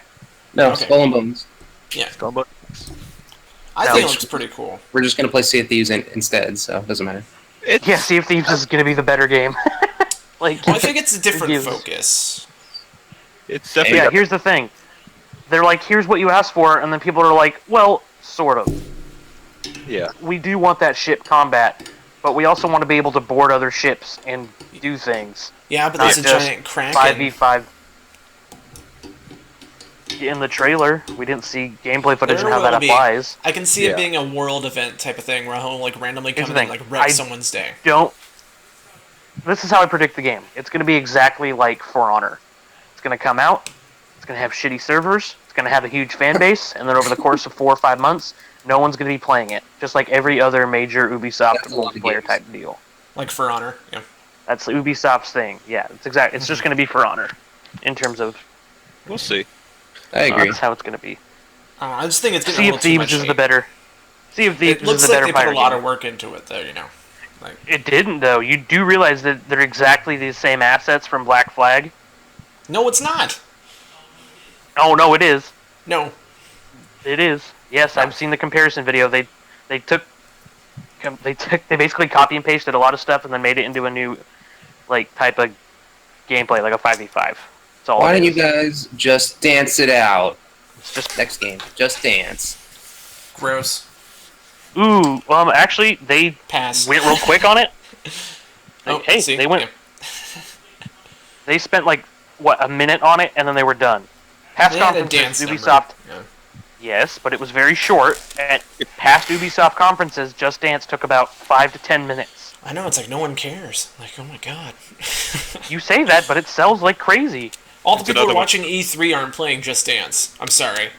No, Okay. Skull and Bones. Scumbag. I No. think it looks pretty cool. We're just gonna play Sea of Thieves instead, so it doesn't matter. It's, Yeah, Sea of Thieves is going to be the better game. Like, Well, I think it's a different Yes. focus. it's definitely yeah, got- here's the thing. They're like, here's what you asked for, and then people are like, well, sort of. yeah. We do want that ship combat, but we also want to be able to board other ships and do things. Yeah, but Not there's a just giant Kraken. 5v5. In the trailer, we didn't see gameplay footage There and how that will be. applies. I can see Yeah. it being a world event type of thing where he'll like randomly Here's come the in and thing. like wreck I- someone's day. Don't. This is how I predict the game. It's going to be exactly like For Honor. It's going to come out. It's going to have shitty servers. It's going to have a huge fan base, and then over the course of 4 or 5 months, no one's going to be playing it. Just like every other major Ubisoft That's a lot of multiplayer games. type deal. Like For Honor. Yeah. That's Ubisoft's thing. Yeah, it's exact. It's just going to be For Honor, in terms of We'll see. I agree. that's how it's going to be. I just think it's getting Sea a of little too Thieves much is the hate. better. Sea of Thieves It looks is the like better they put pirate a lot game. of work into it, though. You know. Like. It didn't though. You do realize that they're exactly the same assets from Black Flag. No, it's not. Oh no, it is. No. It is. Yes, I've seen the comparison video. They basically copy and pasted a lot of stuff and then made it into a new like type of gameplay, like a 5v5. That's all. Why it don't you is. guys just dance it out? It's just Next game, Just Dance. Gross. ooh. Actually, they Pass. went real quick on it. Oh, Hey, see? they went. Yeah. They spent like what, a minute on it and then they were done. Past They had a conferences, dance Ubisoft. number. Yes, but it was very short. At past Ubisoft conferences, Just Dance took about 5 to 10 minutes. Yeah. I know, it's like no one cares. Like, oh my god. You say that, but it sells like crazy. All the It's people who are another one. watching E3 aren't playing Just Dance. I'm sorry.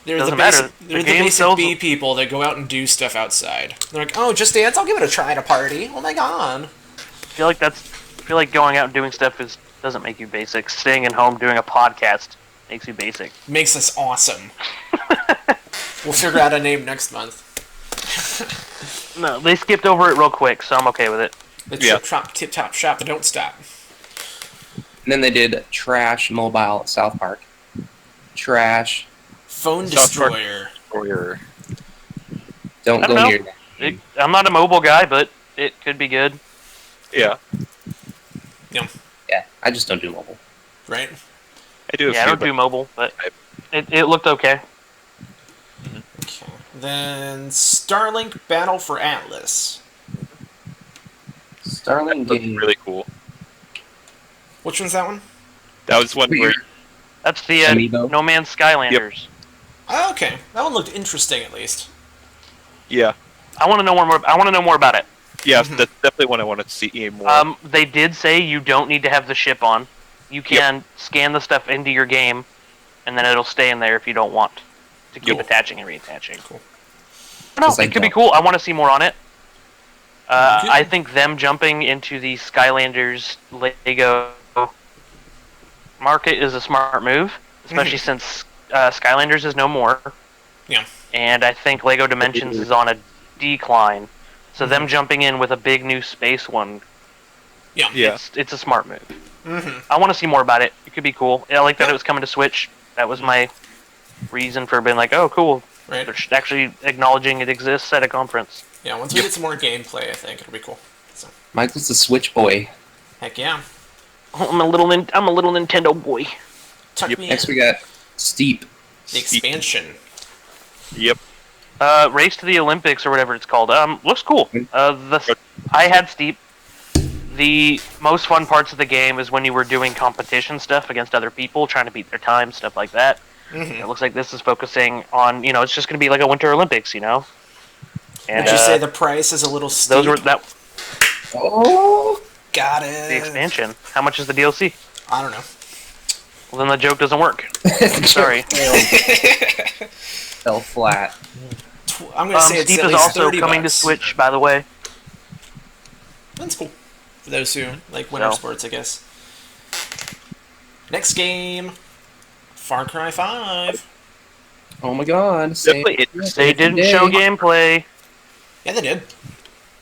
They're Doesn't the matter. basic, The they're the game basic sells- B people that go out and do stuff outside. They're like, oh, Just Dance? I'll give it a try at a party. Oh my god. I feel like going out and doing stuff is doesn't make you basic. Staying at home doing a podcast makes you basic. Makes us awesome. We'll figure out a name next month. No, they skipped over it real quick, so I'm okay with it. The Yeah. tip top shop, but don't stop. And then they did Trash Mobile at South Park. Trash. Phone South Park. Destroyer. Or your Don't I go don't know. near that. I'm not a mobile guy, but it could be good. yeah, Yeah, I just don't do mobile. Right? I do. A Yeah, I few, don't do mobile, but I- it looked okay. Okay. Then Starlink Battle for Atlas. Starling That's game. really cool. Which one's that one? That was one where That's the Amiibo? No Man's Skylanders. Oh, okay. That one looked interesting, at least. yeah, I want to know more. I want to know more about it. yeah, Mhm. that's definitely one I want to see more. They did say you don't need to have the ship on. You can scan the stuff into your game, and then it'll stay in there if you don't want to keep Cool. attaching and reattaching. Cool. No, Because I it could be don't. cool. I want to see more on it. Good. I think them jumping into the Skylanders Lego market is a smart move, especially since Skylanders is no more. Yeah. And I think Lego Dimensions is on a decline. So them jumping in with a big new space one, Yeah. yeah, it's a smart move. Mm-hmm. I want to see more about it. It could be cool. I like that Yeah. it was coming to Switch. That was my reason for being like, oh, cool. Right. They're actually acknowledging it exists at a conference. Yeah, once we get some more gameplay, I think it'll be cool. So, Michael's the Switch boy. heck yeah. I'm a little Nintendo boy. Tuck Yep. me Next in. we got Steep. The expansion. yep. Race to the Olympics or whatever it's called. Looks cool. I had Steep. The most fun parts of the game is when you were doing competition stuff against other people, trying to beat their time, stuff like that. Mm-hmm. It looks like this is focusing on, it's just going to be like a Winter Olympics, And Would you say the price is a little steep? those were that Oh! Got it. the expansion. How much is the DLC? I don't know. Well, then the joke doesn't work. Sorry. Fell flat. I'm gonna say it's Steep at is least also 30 coming bucks. to Switch, by the way. That's cool. For those who like winter No. sports, I guess. Next game, Far Cry 5. Oh my god. Same- Definitely interesting. They didn't day. show gameplay. Yeah, they did.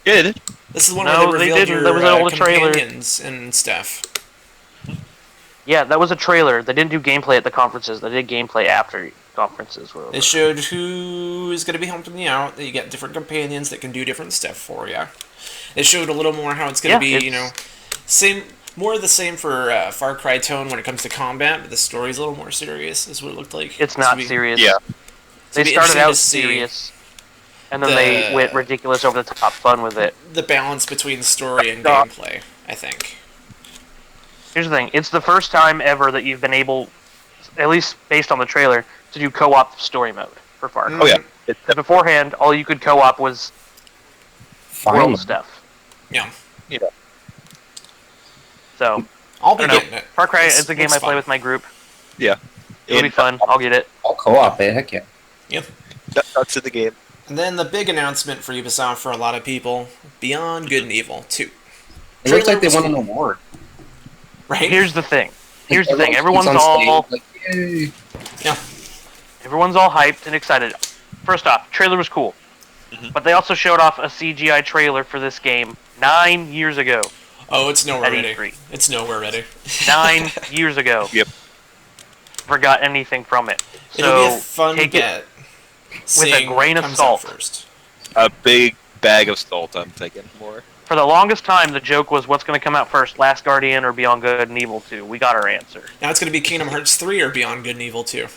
Good. This is one No, where they they revealed didn't. your There was an old trailer. companions and stuff. Yeah, that was a trailer. They didn't do gameplay at the conferences. They did gameplay after conferences were over. They showed who is going to be helping you out. That you get different companions that can do different stuff for you. They showed a little more how it's going to Yeah, be, same, more of the same for Far Cry tone when it comes to combat, but the story's a little more serious, is what it looked like. It's So not we- serious. Yeah. They be started interesting to out see serious, and then they went ridiculous over the top fun with it. The balance between story and Yeah. gameplay, I think. Here's the thing: it's the first time ever that you've been able, at least based on the trailer, to do co-op story mode for Far Cry. Oh yeah. It's Beforehand, all you could co-op was Finally. world stuff. Yeah. So, I'll be I don't know. getting it. Far Cry It's- is a game it's I play fun. with my group. yeah. It'll be fun. I'll get it. All co-op, heck yeah. That's in the game. And then the big announcement for Ubisoft for a lot of people, Beyond Good and Evil 2. It looks like they Trailer won was an award. Right? Here's the thing. Here's Like, the thing. everyone's Everyone's on stage, all like, yay. Everyone's all hyped and excited. First off, trailer was cool. But they also showed off a CGI trailer for this game 9 years ago. Oh, it's nowhere At ready. E3. It's nowhere ready. 9 years ago. Yep. Forgot anything from it. It'll be So a fun take it get. With a grain of salt. First. A big bag of salt. I'm thinking more. for the longest time. The joke was, what's going to come out first, Last Guardian or Beyond Good and Evil 2? We got our answer. Now it's going to be Kingdom Hearts 3 or Beyond Good and Evil 2.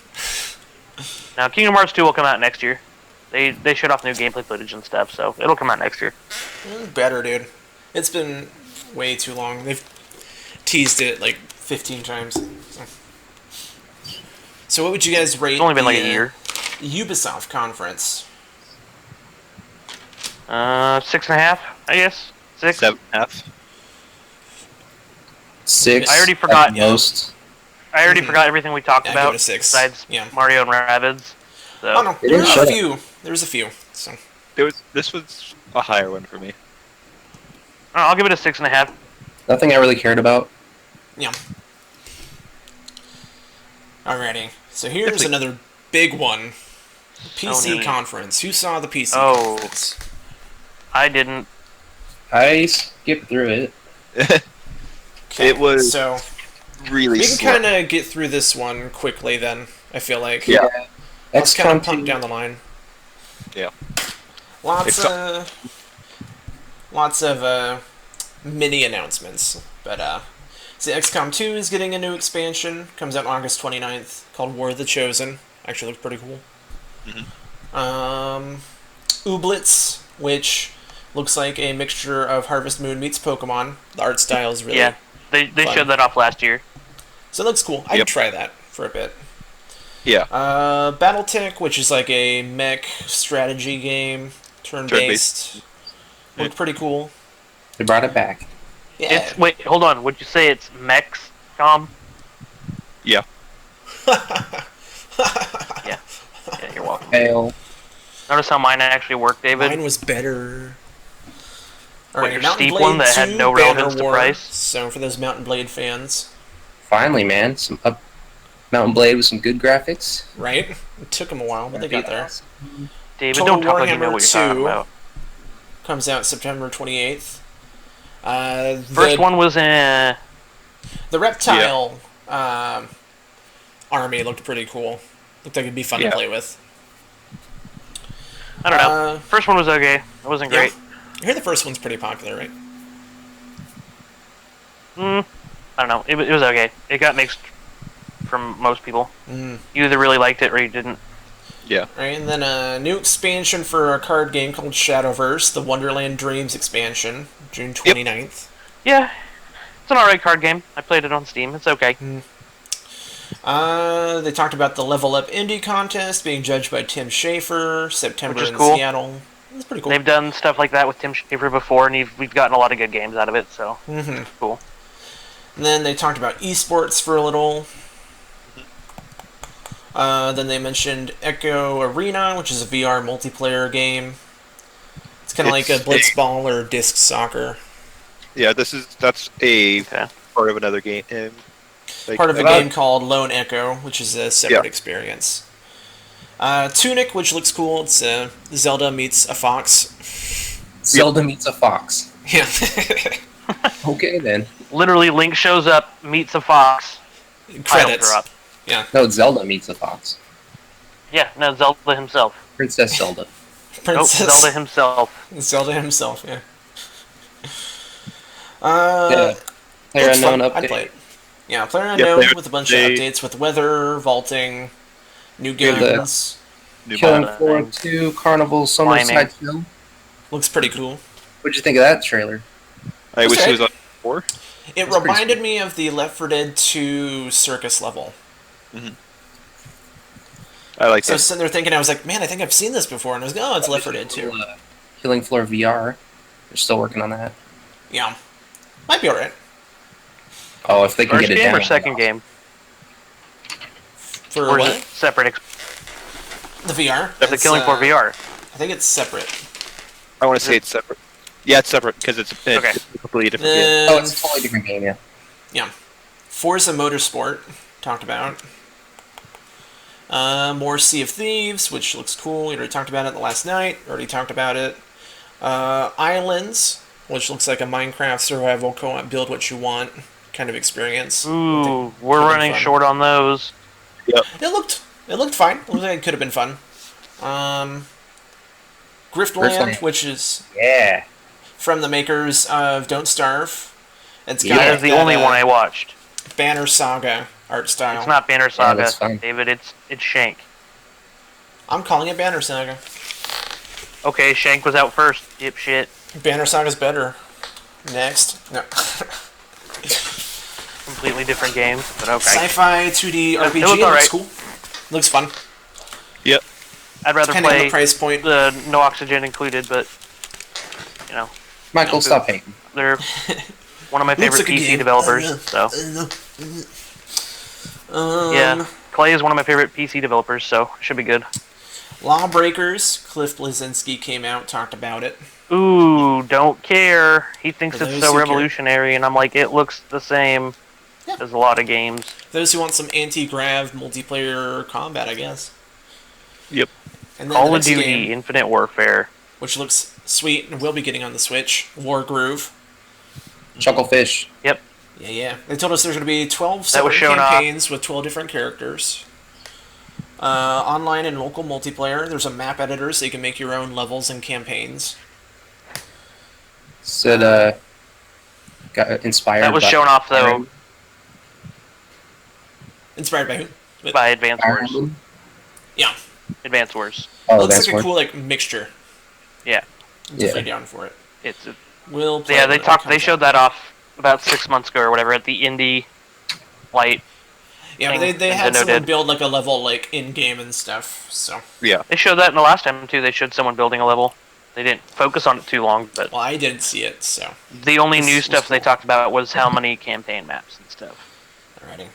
Now Kingdom Hearts 2 will come out next year. They showed off new gameplay footage and stuff, so it'll come out next year. Better, dude. It's been way too long. They've teased it like 15 times. So what would you guys rate It's only been like the, a year. Ubisoft conference? 6.5, I guess. 6. 7.5. 6. I already forgot. at most. I already Mhm. forgot everything we talked Yeah, give about it a 6. besides Yeah. Mario and Rabbids. So Oh no, It there is was a shut few. There was a few. So This was a higher one for me. I'll give it a 6.5. Nothing I really cared about. Yeah. Alrighty. So here's It's a- another big one. PC Sony. conference. Who saw the PC Oh. conference? I didn't. I skipped through it. Okay, It was so really we can slow. kind of get through this one quickly. Then I feel like Yeah. let's kind of XCOM pump 2. down the line. Yeah. Lots It's- of mini announcements, but so XCOM 2 is getting a new expansion. Comes out August 29th, called War of the Chosen. Actually, looks pretty cool. Ooblets, which looks like a mixture of Harvest Moon meets Pokemon. The art style is really Yeah, they fun. showed that off last year. so it looks cool. I'd Yep. try that for a bit. Yeah. BattleTech, which is like a mech strategy game, turn-based. Looked pretty cool. They brought it back. Yeah. It's wait, hold on. Would you say it's Mexcom? Yeah. Yeah, you're welcome. Fail. Notice how mine actually worked, David. Mine was better. What, your Mountain steep Blade one that had 2 no Banner relevance to War. price? So for those Mountain Blade fans, Finally, man. Mountain Blade with some good graphics. right? It took them a while, but they got there. David, Total don't talk like you know Warhammer what you're talking 2. about. Comes out September 28th. First one was The reptile army looked pretty cool. Looked like it'd be fun Yeah. to play with. I don't know. First one was okay. It wasn't great. I hear the first one's pretty popular, right? I don't know. It was okay. It got mixed from most people. Mm. You either really liked it or you didn't. Yeah. Right, and then a new expansion for a card game called Shadowverse, the Wonderland Dreams expansion, June 29th. Yeah, it's an alright card game. I played it on Steam. It's okay. They talked about the Level Up Indie contest being judged by Tim Schafer, September Which is in cool. Seattle. It's pretty cool. They've done stuff like that with Tim Schafer before, and we've gotten a lot of good games out of it. So Mm-hmm. cool. And then they talked about esports for a little. Then they mentioned Echo Arena, which is a VR multiplayer game. It's kind of like a It's blitzball or disc soccer. Yeah, that's a Okay. part of another game. Like, Part of a about- game called Lone Echo, which is a separate Yeah. experience. Tunic, which looks cool. It's Zelda meets a fox. Zelda meets a fox. Yeah. Okay, then. Literally, Link shows up, meets a fox, title Credits. drop. No, it's Zelda meets a fox. Yeah, no, Zelda himself. Princess Zelda. Nope, Princess Zelda himself. Zelda himself, yeah. Yeah. Player looks fun. Unknown I'd update. play it. Yeah, Player Yeah, Unknown Player- with a bunch they- of updates with weather, vaulting, new Yeah, the- guns. new Killing model. Floor 2, Carnival, Summer Climbing. Side Film. Looks pretty cool. What'd you think of that trailer? I wish Okay. it was on 4. It That's pretty reminded me of the Left 4 Dead 2 circus level. I like So I that. was sitting there thinking, I was like, man, I think I've seen this before. And I was like, oh, it's Left 4 Dead 2. Killing Floor VR. They're still working on that. Yeah. Might be alright. Oh, if they can First get it game down. or second game? For Or is what? it separate? The VR? The It's, Killing Floor VR. I think it's separate. I want to say it's separate. Yeah, it's separate because it's Okay. a completely different game. Then Oh, it's a totally different game, yeah. Forza Motorsport, talked about. More Sea of Thieves, which looks cool. We already talked about it the last night. Already talked about it. Islands, which looks like a Minecraft survival co-op build what you want kind of experience. Ooh, we're could've been running fun. short on those. It looked fine. It looked like it could have been fun. Griftland, Griftland. which is Yeah. from the makers of Don't Starve. It's got Yeah. That like is the that, only one I watched. Banner Saga art style. It's not Banner Saga, that's fine. David. It's Shank. I'm calling it Banner Saga. Okay, Shank was out first. Dipshit. Banner Saga's better. Next. No. Completely different game, but okay. Sci-fi 2D It RPG. looks Looks alright. cool. Looks fun. Yep. I'd rather Depending on the play price point. the no oxygen included, but you know, Michael, stop hating. they're one of my Looks favorite like a PC game. developers. So yeah, Clay is one of my favorite PC developers, so it should be good. Lawbreakers. Cliff Blazinski came out, talked about it. Ooh, don't care. He thinks For it's those so who care. revolutionary, and I'm like, it looks the same. There's a lot of games. Those who want some anti-grav multiplayer combat, I guess. Yep. And then Call the of next Duty, game, Infinite Warfare. which looks sweet and will be getting on the Switch, War Groove. Chucklefish. Yeah. They told us there's going to be 12 That separate was shown off. campaigns with 12 different characters. Online and local multiplayer. There's a map editor so you can make your own levels and campaigns. Said, got inspired. That was by shown off, though, Iron- Inspired by who? by Advance Iron Wars. Man? Yeah. Advance Wars. Oh, Looks that's like a one. cool like mixture. Yeah. I'm definitely down for it. It's a, We'll play yeah. it They when it talked. They comes showed out. that off about 6 months ago or whatever at the Indie Light. Yeah, but thing they had Nintendo someone did. build like a level like in game and stuff. So Yeah. They showed that in the last time too. They showed someone building a level. They didn't focus on it too long, but well, I didn't see it. So the only This new was stuff they cool. talked about was how many campaign maps and stuff. alrighty.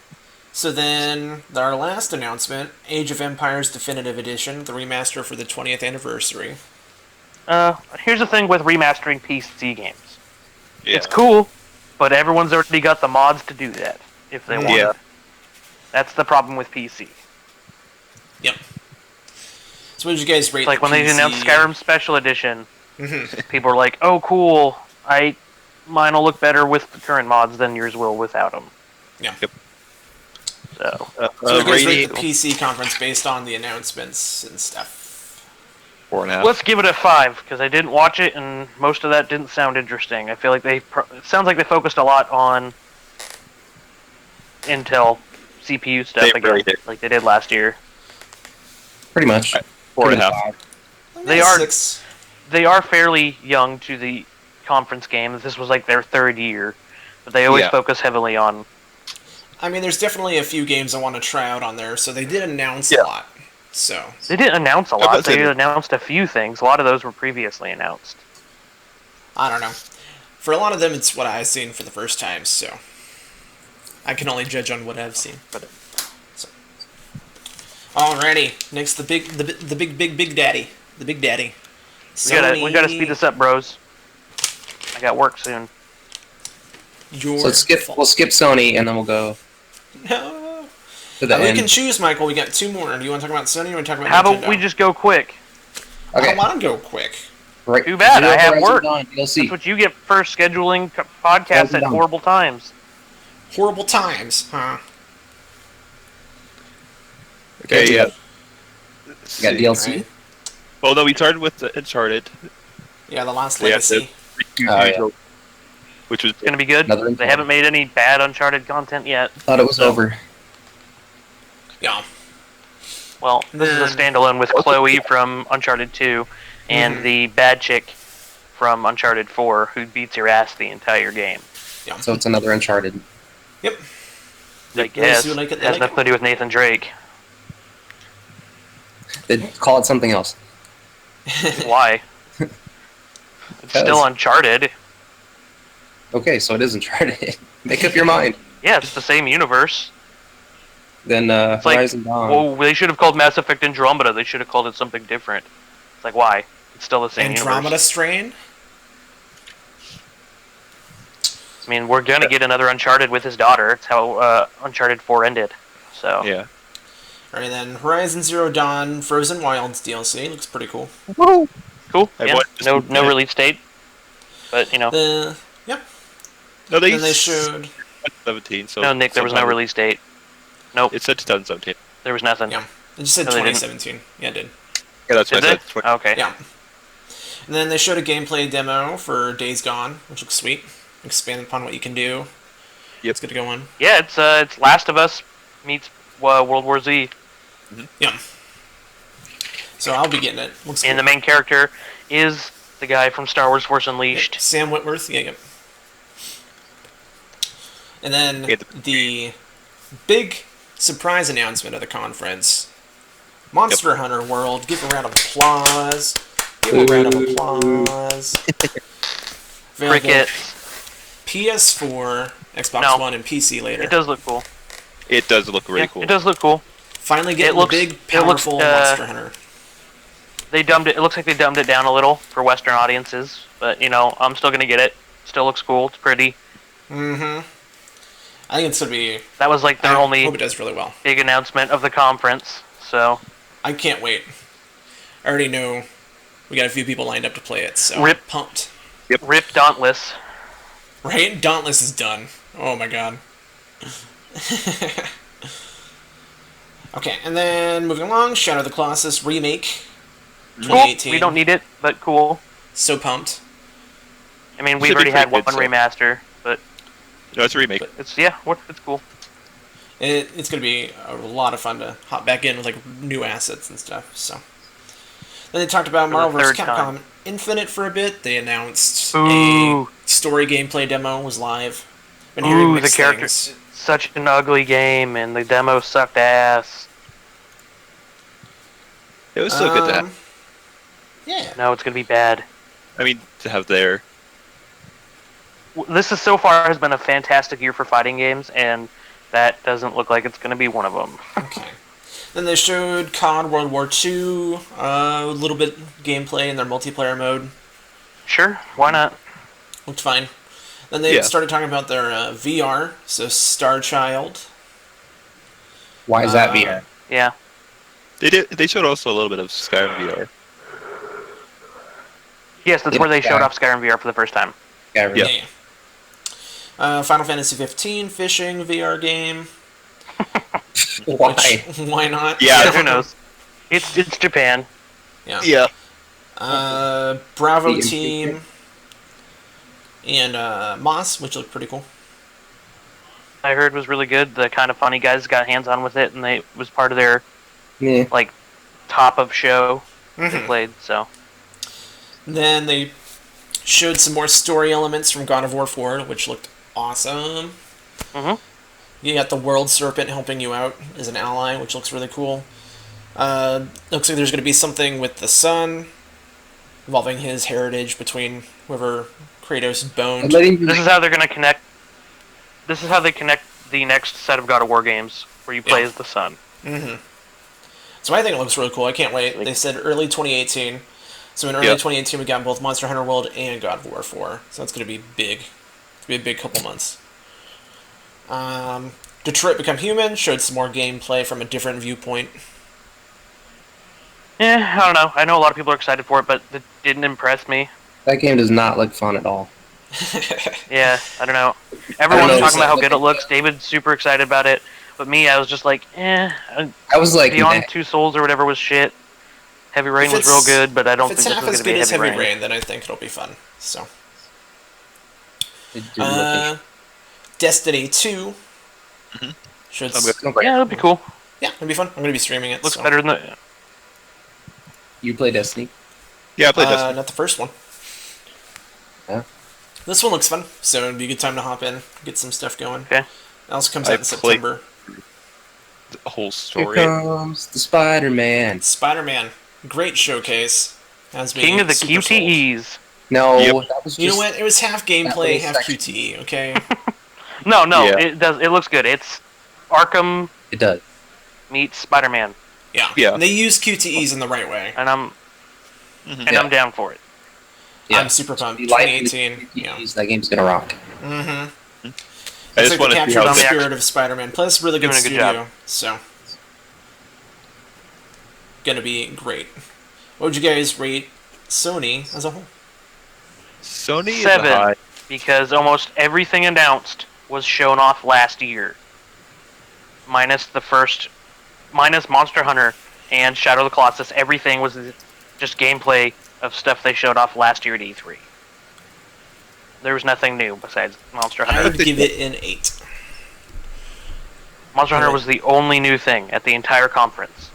So then our last announcement: Age of Empires Definitive Edition, the remaster for the 20th anniversary. Here's the thing with remastering PC games. Yeah. It's cool, but everyone's already got the mods to do that if they want. Yeah. That's the problem with PC. Yep. So what did you guys rate? It's like the when they PC? announced Skyrim Special Edition, Mhm. people were like, "Oh, cool! Mine will look better with the current mods than yours will without them." Yeah. Yep. So So what did you guys rate rating the PC conference based on the announcements and stuff? 4.5. let's give it a 5 because I didn't watch it and most of that didn't sound interesting. I feel like it sounds like they focused a lot on Intel CPU stuff They again, really did. like they did last year. Pretty much. 4.5. They are- 6. They are fairly young to the conference games. This was like their third year, but they always Yeah. focus heavily on. I mean, there's definitely a few games I want to try out on there, so they did announce Yeah. a lot. So They didn't announce a Yeah, lot. but they They did. announced a few things. A lot of those were previously announced. I don't know. For a lot of them, it's what I've seen for the first time, so I can only judge on what I've seen. So. Alrighty, next the big daddy, the big daddy. We gotta speed this up, bros. I got work soon. Your So fault. we'll skip Sony and then we'll go No. to the We end. can choose, Michael. We got two more. Do you want to talk about Sony or do you want to talk about How Nintendo? about we just go quick? I Okay. don't want to go quick. Right. Too bad, I have Horizon work. Dawn DLC. That's what you get for scheduling podcasts at Done. horrible times. Horrible times, huh? Okay, yeah. You got DLC? Right. Well, no, we started with the Uncharted. Yeah, the Last Yeah, Legacy. yeah. Which was It's gonna be good. Another They haven't made any bad Uncharted content yet. Thought it was over. Yeah. Well, this is a Then- standalone with Chloe from Uncharted 2 and Mhm. the bad chick from Uncharted 4 who beats your ass the entire game. So it's another Uncharted. Yep. I Those guess. who like it, It they has like nothing to do with Nathan Drake. They'd call it something else. Why? It's still Uncharted. Okay, so it is Uncharted. Make up your mind. Yeah, it's the same universe. Then It's like, Horizon Dawn. well, they should have called Mass Effect Andromeda. They should have called it something different. It's like, why? It's still the same Andromeda universe. Strain. I mean, we're gonna get another Uncharted with his daughter. It's how Uncharted 4 ended. So Yeah. Alright, then Horizon Zero Dawn Frozen Wilds DLC. Looks pretty cool. cool. I Yeah. want- No release date, but you know, No, Then they showed. 2017. So no Nick, there was no sometime- release date. It said 2017. There was nothing. Yeah. It just said No, they didn't. 2017. Yeah, it did. Yeah, that's Did what I they? said. Okay. Yeah. And then they showed a gameplay demo for Days Gone, which looks sweet. Expand upon what you can do. Yep. It's good to go on. Yeah, it's Last of Us meets World War Z, Yeah. So I'll be getting it. Looks cool. and the main character is the guy from Star Wars Force Unleashed. Sam Whitworth. Yeah, yep. And then Yeah, the big surprise announcement of the conference. Monster Hunter World. Give a round of applause. Give a round of applause. Available Cricket. PS4, Xbox No. One, and PC later. It does look cool. It does look really Yeah, cool. It does look cool. Finally getting looks- the big, it looks, powerful Monster Hunter. They dumbed it. It looks like they dumbed it down a little for Western audiences, but you know, I'm still gonna get it. Still looks cool. It's pretty. Mm-hmm. I think it's gonna be. That was like their I only hope it does really well. big announcement of the conference. So I can't wait. I already know we got a few people lined up to play it, so Rip. pumped. Rip Dauntless. Right? Dauntless is done. Oh my god. Okay, and then moving along, Shadow of the Colossus remake, Cool. 2018. We don't need it, but cool. So pumped. I mean, Should we've be already had pretty one good, so. remaster, but No, it's a remake. it's it's cool. It's gonna be a lot of fun to hop back in with like new assets and stuff. So then they talked about For the Marvel vs. third Capcom time. Infinite for a bit. They announced Ooh. a story gameplay demo was live. Been hearing Ooh, the mixed character. things. Such an ugly game, and the demo sucked ass. It was still good to Um, have. Yeah. No, it's gonna be bad. I mean, to have there. This is so far has been a fantastic year for fighting games, and that doesn't look like it's gonna be one of them. Okay. Then they showed COD World War II, a little bit gameplay in their multiplayer mode. Sure, why not? Looked fine. Then they Yeah. started talking about their VR, so Star Child. Why is that Uh, VR? Yeah. They showed also a little bit of Skyrim VR. Yes, that's Yeah. where they showed off Skyrim VR for the first time. Skyrim. Yeah. Final Fantasy 15 fishing VR game. Why? Which, why not? Yeah. Who knows? It's Japan. Yeah. Yeah. Bravo The Team and Moss, which looked pretty cool. I heard was really good. The kind of funny guys got hands on with it, and they was part of their Yeah. like top of show they Mhm. played. So Then they showed some more story elements from God of War 4, which looked awesome. Mhm. You got the World Serpent helping you out as an ally, which looks really cool. Looks like there's going to be something with the sun, involving his heritage between whoever Kratos I'm boned. letting this is how they're gonna connect. This is how they connect the next set of God of War games, where you play Yeah. as the sun. Mm-hmm. So I think it looks really cool. I can't wait. They said early 2018. So in early Yep. 2018, we got both Monster Hunter World and God of War 4. So that's going to be big. It's going to be a big couple months. Detroit Become Human showed some more gameplay from a different viewpoint. Yeah, I don't know. I know a lot of people are excited for it, but it didn't impress me. that game does not look fun at all. Yeah, I don't know. Everyone's know, talking about how it's good it looks. David's super excited about it, but me, I was just like, I was like, Beyond nah. Two Souls or whatever was shit. Heavy Rain If was real it's- good, but I don't If think it's this half was as going to good be as Heavy Heavy Rain. Rain, then I think it'll be fun. So, It didn't look Destiny 2 showed. I'm good. interesting. Yeah, that'd be cool. Yeah, it'll be fun. I'm going to be streaming it. Looks so. better than the. You play Destiny? Yeah, I played this. Not the first one. Yeah. This one looks fun, so it'd be a good time to hop in, get some stuff going. Okay. It also comes I out in played- September. The whole Here story. comes the Spider-Man. Spider-Man, great showcase. Has me King of the super sold. QTEs. No, Yep. that was just... You know what? It was half gameplay, little half section. QTE. Okay. No, Yeah. it does. It looks good. It's Arkham It does. meets Spider-Man, Yeah. Yeah. And they use QTEs in the right way. and I'm Mhm. I'm down for it. Yeah. I'm super pumped. You like 2018. Yeah. that game's gonna rock. Mm-hmm. I It's just like they want to see captured how the they this, spirit of Spider-Man. Plus, really good Doing a good studio. job. So, gonna be great. What would you guys rate Sony as a whole? Sony is 7. a high. Because almost everything announced was shown off last year. Minus Monster Hunter and Shadow of the Colossus. Everything was just gameplay of stuff they showed off last year at E3. There was nothing new besides Monster I Hunter. would give it an 8. Monster Hunter was the only new thing at the entire conference.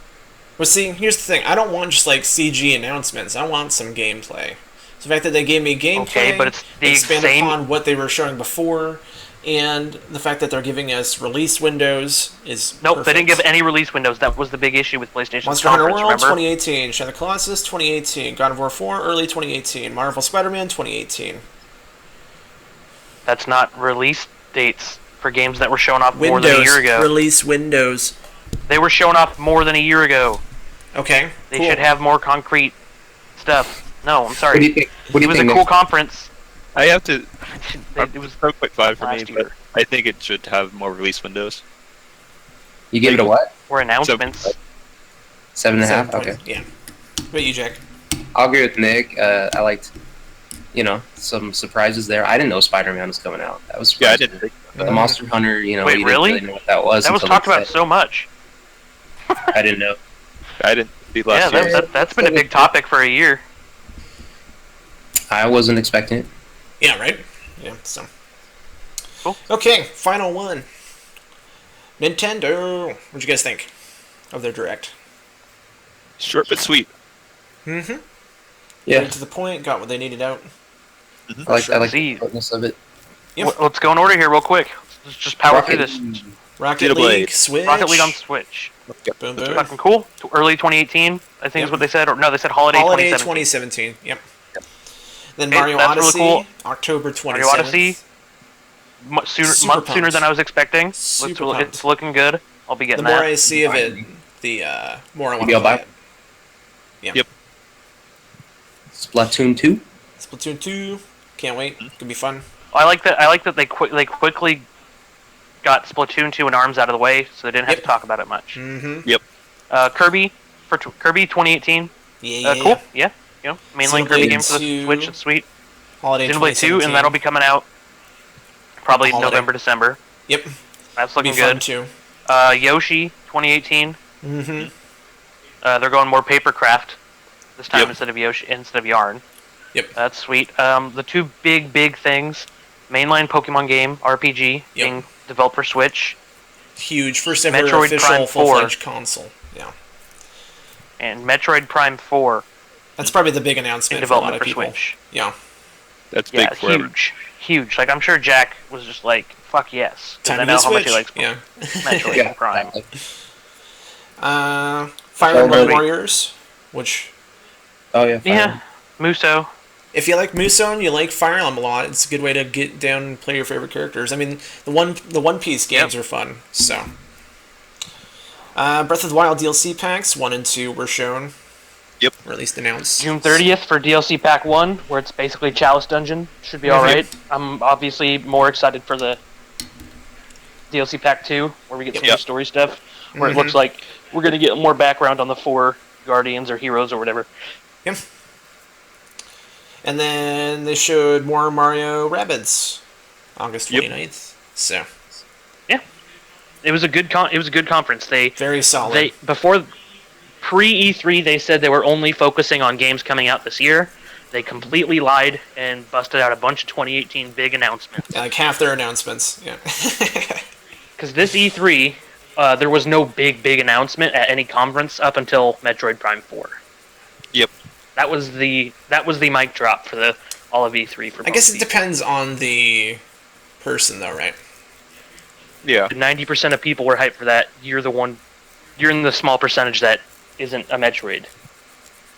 Well, see, here's the thing. I don't want just like CG announcements. I want some gameplay. So the fact that they gave me gameplay, Okay, but it's the expand same- upon what they were showing before, and the fact that they're giving us release windows is Nope, perfect. they didn't give any release windows. That was the big issue with PlayStation's Monster Hunter conference, World remember? 2018, Shadow of the Colossus 2018, God of War 4 early 2018, Marvel Spider-Man 2018. That's not release dates for games that were shown off more than a Windows, year ago. release windows. They were shown off more than a year ago. Okay, They cool. should have more concrete stuff. No, I'm What do sorry. you think? What do It you was a think? cool conference. I have to. It was 7.5 for me, last year. but I think it should have more release windows. You give it a what? Or announcements. 7.5. 7.0. Okay. Yeah. What about you, Jack? I'll agree with Nick. I liked, some surprises there. I didn't know Spider-Man was coming out. That was Yeah, I surprising. didn't think The Monster Hunter, Wait, we didn't really? really know what that was. That was until talked they about said so much. it. I didn't know. I didn't see Yeah, last year. that's been a big topic for a year. I wasn't expecting it. Yeah, right? Yeah, so. Cool. Okay, final one. Nintendo. What'd you guys think of their direct? Short but sweet. Mm-hmm. Yeah, Right to the point, got what they needed out. I like the See. shortness of it. Yep. Let's go in order here, real quick. Let's just power through this. Rocket Xenoblade. League, Switch. Rocket League on Switch. Boom, boom. Fucking cool. Early 2018, I think Yep. is what they said. Or no, they said holiday, Holiday 2017. 2017. Yep. Then Okay, Mario that's really Odyssey, cool. October 27th. Mario Odyssey. Month Super sooner pumped. than I was expecting. Super It's pumped. looking good. I'll be The getting more that. I see of it, the more I want Maybe to I'll play buy it. it. Yep. Splatoon 2. Splatoon 2, can't wait. Could be fun. I like that they quickly got Splatoon 2 and ARMS out of the way, so they didn't have Yep. to talk about it much. Mm-hmm. Kirby Kirby 2018. Yeah. Cool. Yeah. Mainline Kirby Xenoblade game for the 2. Switch. It's sweet. Holiday Xenoblade 2, 2017. and that'll be coming out probably Holiday. November, December. Yep. That's Be looking fun good. too. Yoshi 2018. Mm-hmm. They're going more papercraft this time Yep. instead of yarn. Yep. That's sweet. The two big things: mainline Pokemon game RPG being developed for Switch, Huge. First ever Metroid official Prime 4. full-fledged console. Yeah. and Metroid Prime 4 That's probably the big in announcement for a lot development of for people. Switch. Yeah. That's Yeah, big for everyone. huge. Like I'm sure Jack was just like, "Fuck yes," because Time I to get know how much Switch. he likes Yeah. Metroid Prime. exactly. Fire Emblem Already. Warriors, which Oh yeah. Fire Yeah, Muso. if you like Musou and you like Fire Emblem a lot, it's a good way to get down and play your favorite characters. I mean, the One Piece games are fun. So, Breath of the Wild DLC packs 1 and 2 were shown. Yep. Or at least announced. June 30th for DLC Pack 1, where it's basically Chalice Dungeon. Should be alright. I'm obviously more excited for the DLC Pack 2, where we get some Yep. new story stuff, where it looks like we're going to get more background on the 4 Guardians or Heroes or whatever. Yep. And then they showed more Mario Rabbids, August Yep. 29th. So, It was a good conference. very solid. They before pre E3 they said they were only focusing on games coming out this year. They completely lied and busted out a bunch of 2018 big announcements. Yeah, like half their announcements. Yeah. Because this E3, there was no big announcement at any conference up until Metroid Prime 4. Yep. That was the mic drop for all of E3 for. I guess most it people. depends on the person, though, right? Yeah. 90% of people were hyped for that. You're in the small percentage that isn't a Metroid.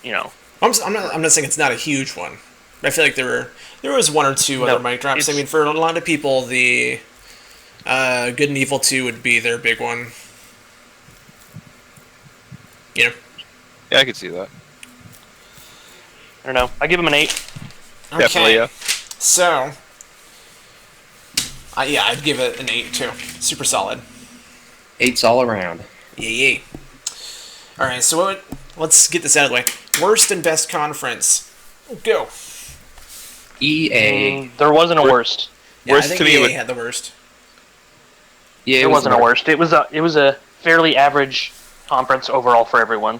I'm not saying it's not a huge one. But I feel like there was 1 or 2 No, other mic drops. I it's- mean, for a lot of people, the Good and Evil 2 would be their big one. You know? Yeah, I could see that. I don't know. I give him an 8. Definitely, yeah. So, yeah, I'd give it an 8 too. Super solid. 8's all around. Yeah. All right, so let's get this out of the way. Worst and best conference. Go. EA. There wasn't a worst. Yeah, Worst I think to me EA would- had the worst. Yeah, It wasn't a worst. It was a fairly average conference overall for everyone.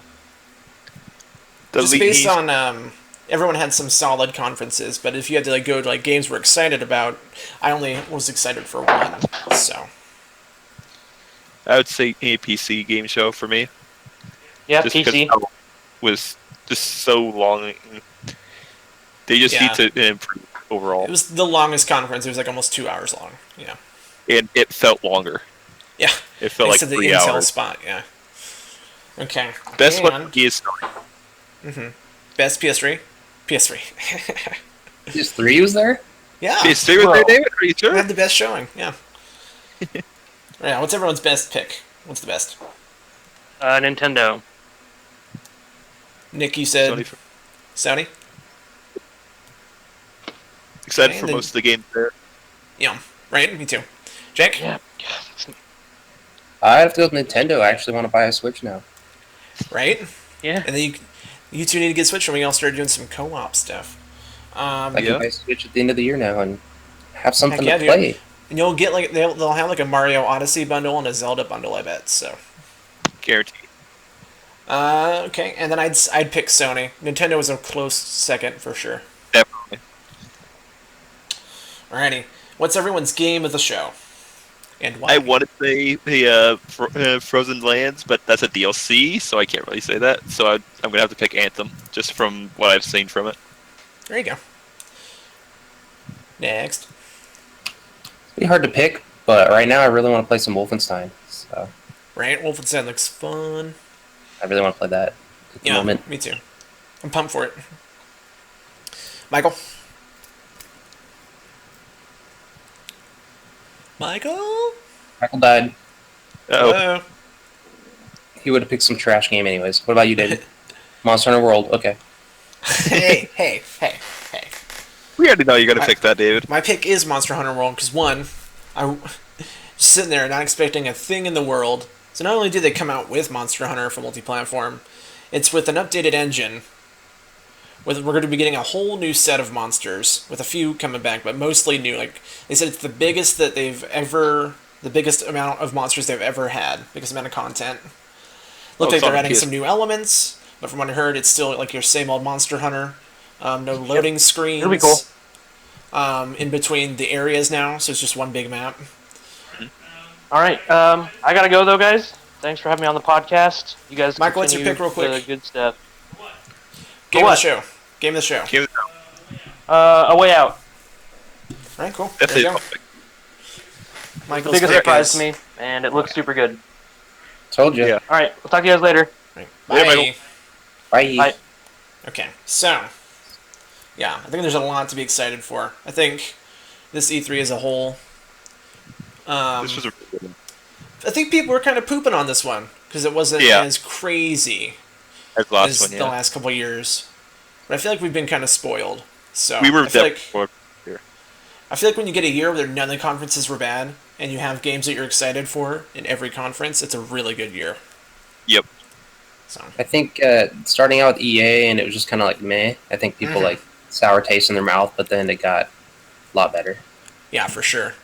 The Just lead- based on everyone had some solid conferences, but if you had to go to games we're excited about, I only was excited for one. So I would say a PC game show for me. Yeah, Just PC. because it was just so long. They just Yeah. need to improve overall. it was the longest conference. It was almost 2 hours long. Yeah. And it felt longer. Yeah. It felt Thanks like to the 3 Intel hours. spot. Yeah. Okay. Best And one is best PS3. PS3. PS3 was there? Yeah. PS3 was Bro. there, David? Are you We sure? had the best showing. Yeah. Yeah. What's everyone's best pick? What's the best? Nintendo. Nick, you said Sony Sony. Excited And for then- most of the games there. Yeah. Right. Me too. Jake? Yeah. I have to go with Nintendo. I actually want to buy a Switch now. Right? Yeah. And then you two need to get Switch, and we all start doing some co-op stuff. I Yeah. can buy a Switch at the end of the year now and have something Heck yeah, to dude. play. And you'll get like they'll have like a Mario Odyssey bundle and a Zelda bundle, I bet. So. Guaranteed. Okay, and then I'd pick Sony. Nintendo was a close second for sure. Definitely. Alrighty, what's everyone's game of the show, and why? I want to say the Frozen Lands, but that's a DLC, so I can't really say that. So I'm gonna have to pick Anthem, just from what I've seen from it. There you go. Next. It'd be hard to pick, but right now I really want to play some Wolfenstein. So Right, Wolfenstein looks fun. I really want to play that at the Yeah, moment. me too. I'm pumped for it. Michael. Michael. Michael died. Oh, Hello. He would have picked some trash game anyways. What about you, David? Monster Hunter World. Okay. hey. we already know you're gonna pick that, David. My pick is Monster Hunter World because one, I just sitting there not expecting a thing in the world. So not only did they come out with Monster Hunter for multi-platform, it's with an updated engine. We're going to be getting a whole new set of monsters, with a few coming back, but mostly new. Like they said, it's the biggest amount of monsters they've ever had, biggest amount of content. Looked like it's on they're adding PS. some new elements, but from what I heard, it's still like your same old Monster Hunter. No loading screens. It'll be cool. In between the areas now, so it's just one big map. All right. I gotta go though, guys. Thanks for having me on the podcast. You guys, Michael, what's your continue pick real quick? The good stuff. Game what? of the show. Game of the show. Give it A Way Out. All right, cool. That's There you it. go. The Michael's biggest pick surprise is- to me, and it looks super good. Told you. Yeah. All right. We'll talk to you guys later. Right. Yeah, Bye. Michael. Bye. Bye. Okay, so yeah, I think there's a lot to be excited for. I think this E3 as a whole. This was a I think people were kind of pooping on this one because it wasn't Yeah. as crazy as last as one, the yeah. last couple of years. But I feel like we've been kind of spoiled. So We were I feel like definitely I feel like when you get a year where none of the conferences were bad and you have games that you're excited for in every conference, it's a really good year. Yep. So I think starting out with EA and it was just kind of like meh. I think people Mhm. like sour taste in their mouth, but then it got a lot better. yeah, for sure.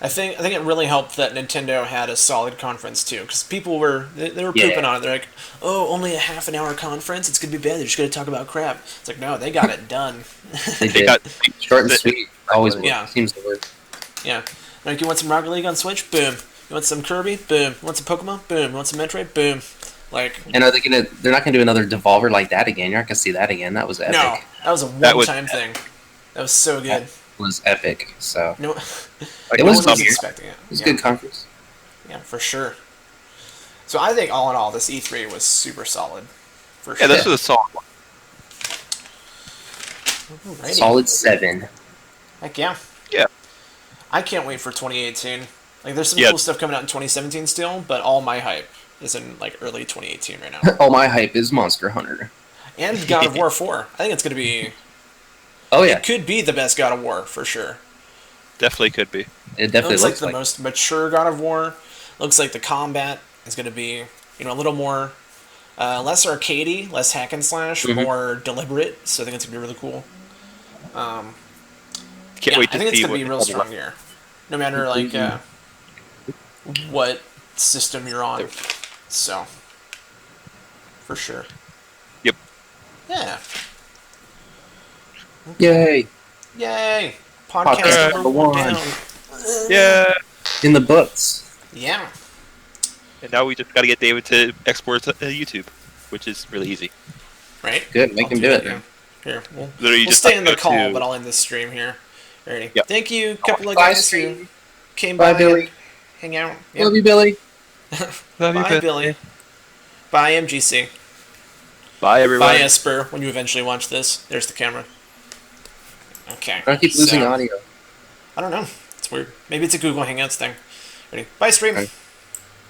I think it really helped that Nintendo had a solid conference too, because people were they were pooping Yeah. on it. They're like, "Oh, only a half an hour conference. It's gonna be bad. They're just gonna talk about crap." It's like, no, they got it done. They They did. got Short and sweet. Always works. Yeah. Seems to work. Yeah, like you want some Rocket League on Switch? Boom. You want some Kirby? Boom. You want some Pokemon? Boom. You want some Metroid? Boom. Like, And are they gonna? They're not gonna do another Devolver like that again. You're not gonna see that again. That was epic. no, that was a That was- one-time thing. That was so good. It was epic. So No, like, It no was one was good. expecting it. it was Yeah. a good conference. Yeah, for sure. So I think all in all, this E3 was super solid. For yeah, sure. this was a solid one. Alrighty. Solid 7. Heck yeah. Yeah. I can't wait for 2018. Like, there's some Yeah. cool stuff coming out in 2017 still, but all my hype is in like early 2018 right now. All my hype is Monster Hunter. And God of War 4. I think it's gonna be. Oh yeah, It could be the best God of War for sure. Definitely could be. it It definitely looks like looks the like. most mature God of War. Looks like the combat is gonna be, a little more, less arcadey, less hack and slash, Mhm. more deliberate. So I think it's gonna be really cool. Can't Yeah, wait I to think it's see gonna what be a real strong year, no matter like what system you're on. So, for sure. Yep. Yeah. Yay! Yay! Podcast Podcast number number one one. down. Yeah. In the books. Yeah. And now we just got to get David to export to YouTube, which is really easy. Right. Good, make I'll him do that, it. yeah. Here, we'll Literally, stay in the go call, to- but I'll end this stream here. Alrighty. Yep. Thank you, couple of Bye, guys who stream. came Bye, by Billy. and hang out. Yep. Love you, Billy. Bye, Billy. Bye, MGC. Bye, everyone. Bye, Esper. When you eventually watch this, there's the camera. Okay. I keep losing so- audio. I don't know. It's weird. Maybe it's a Google Hangouts thing. Ready? Bye, stream. Okay.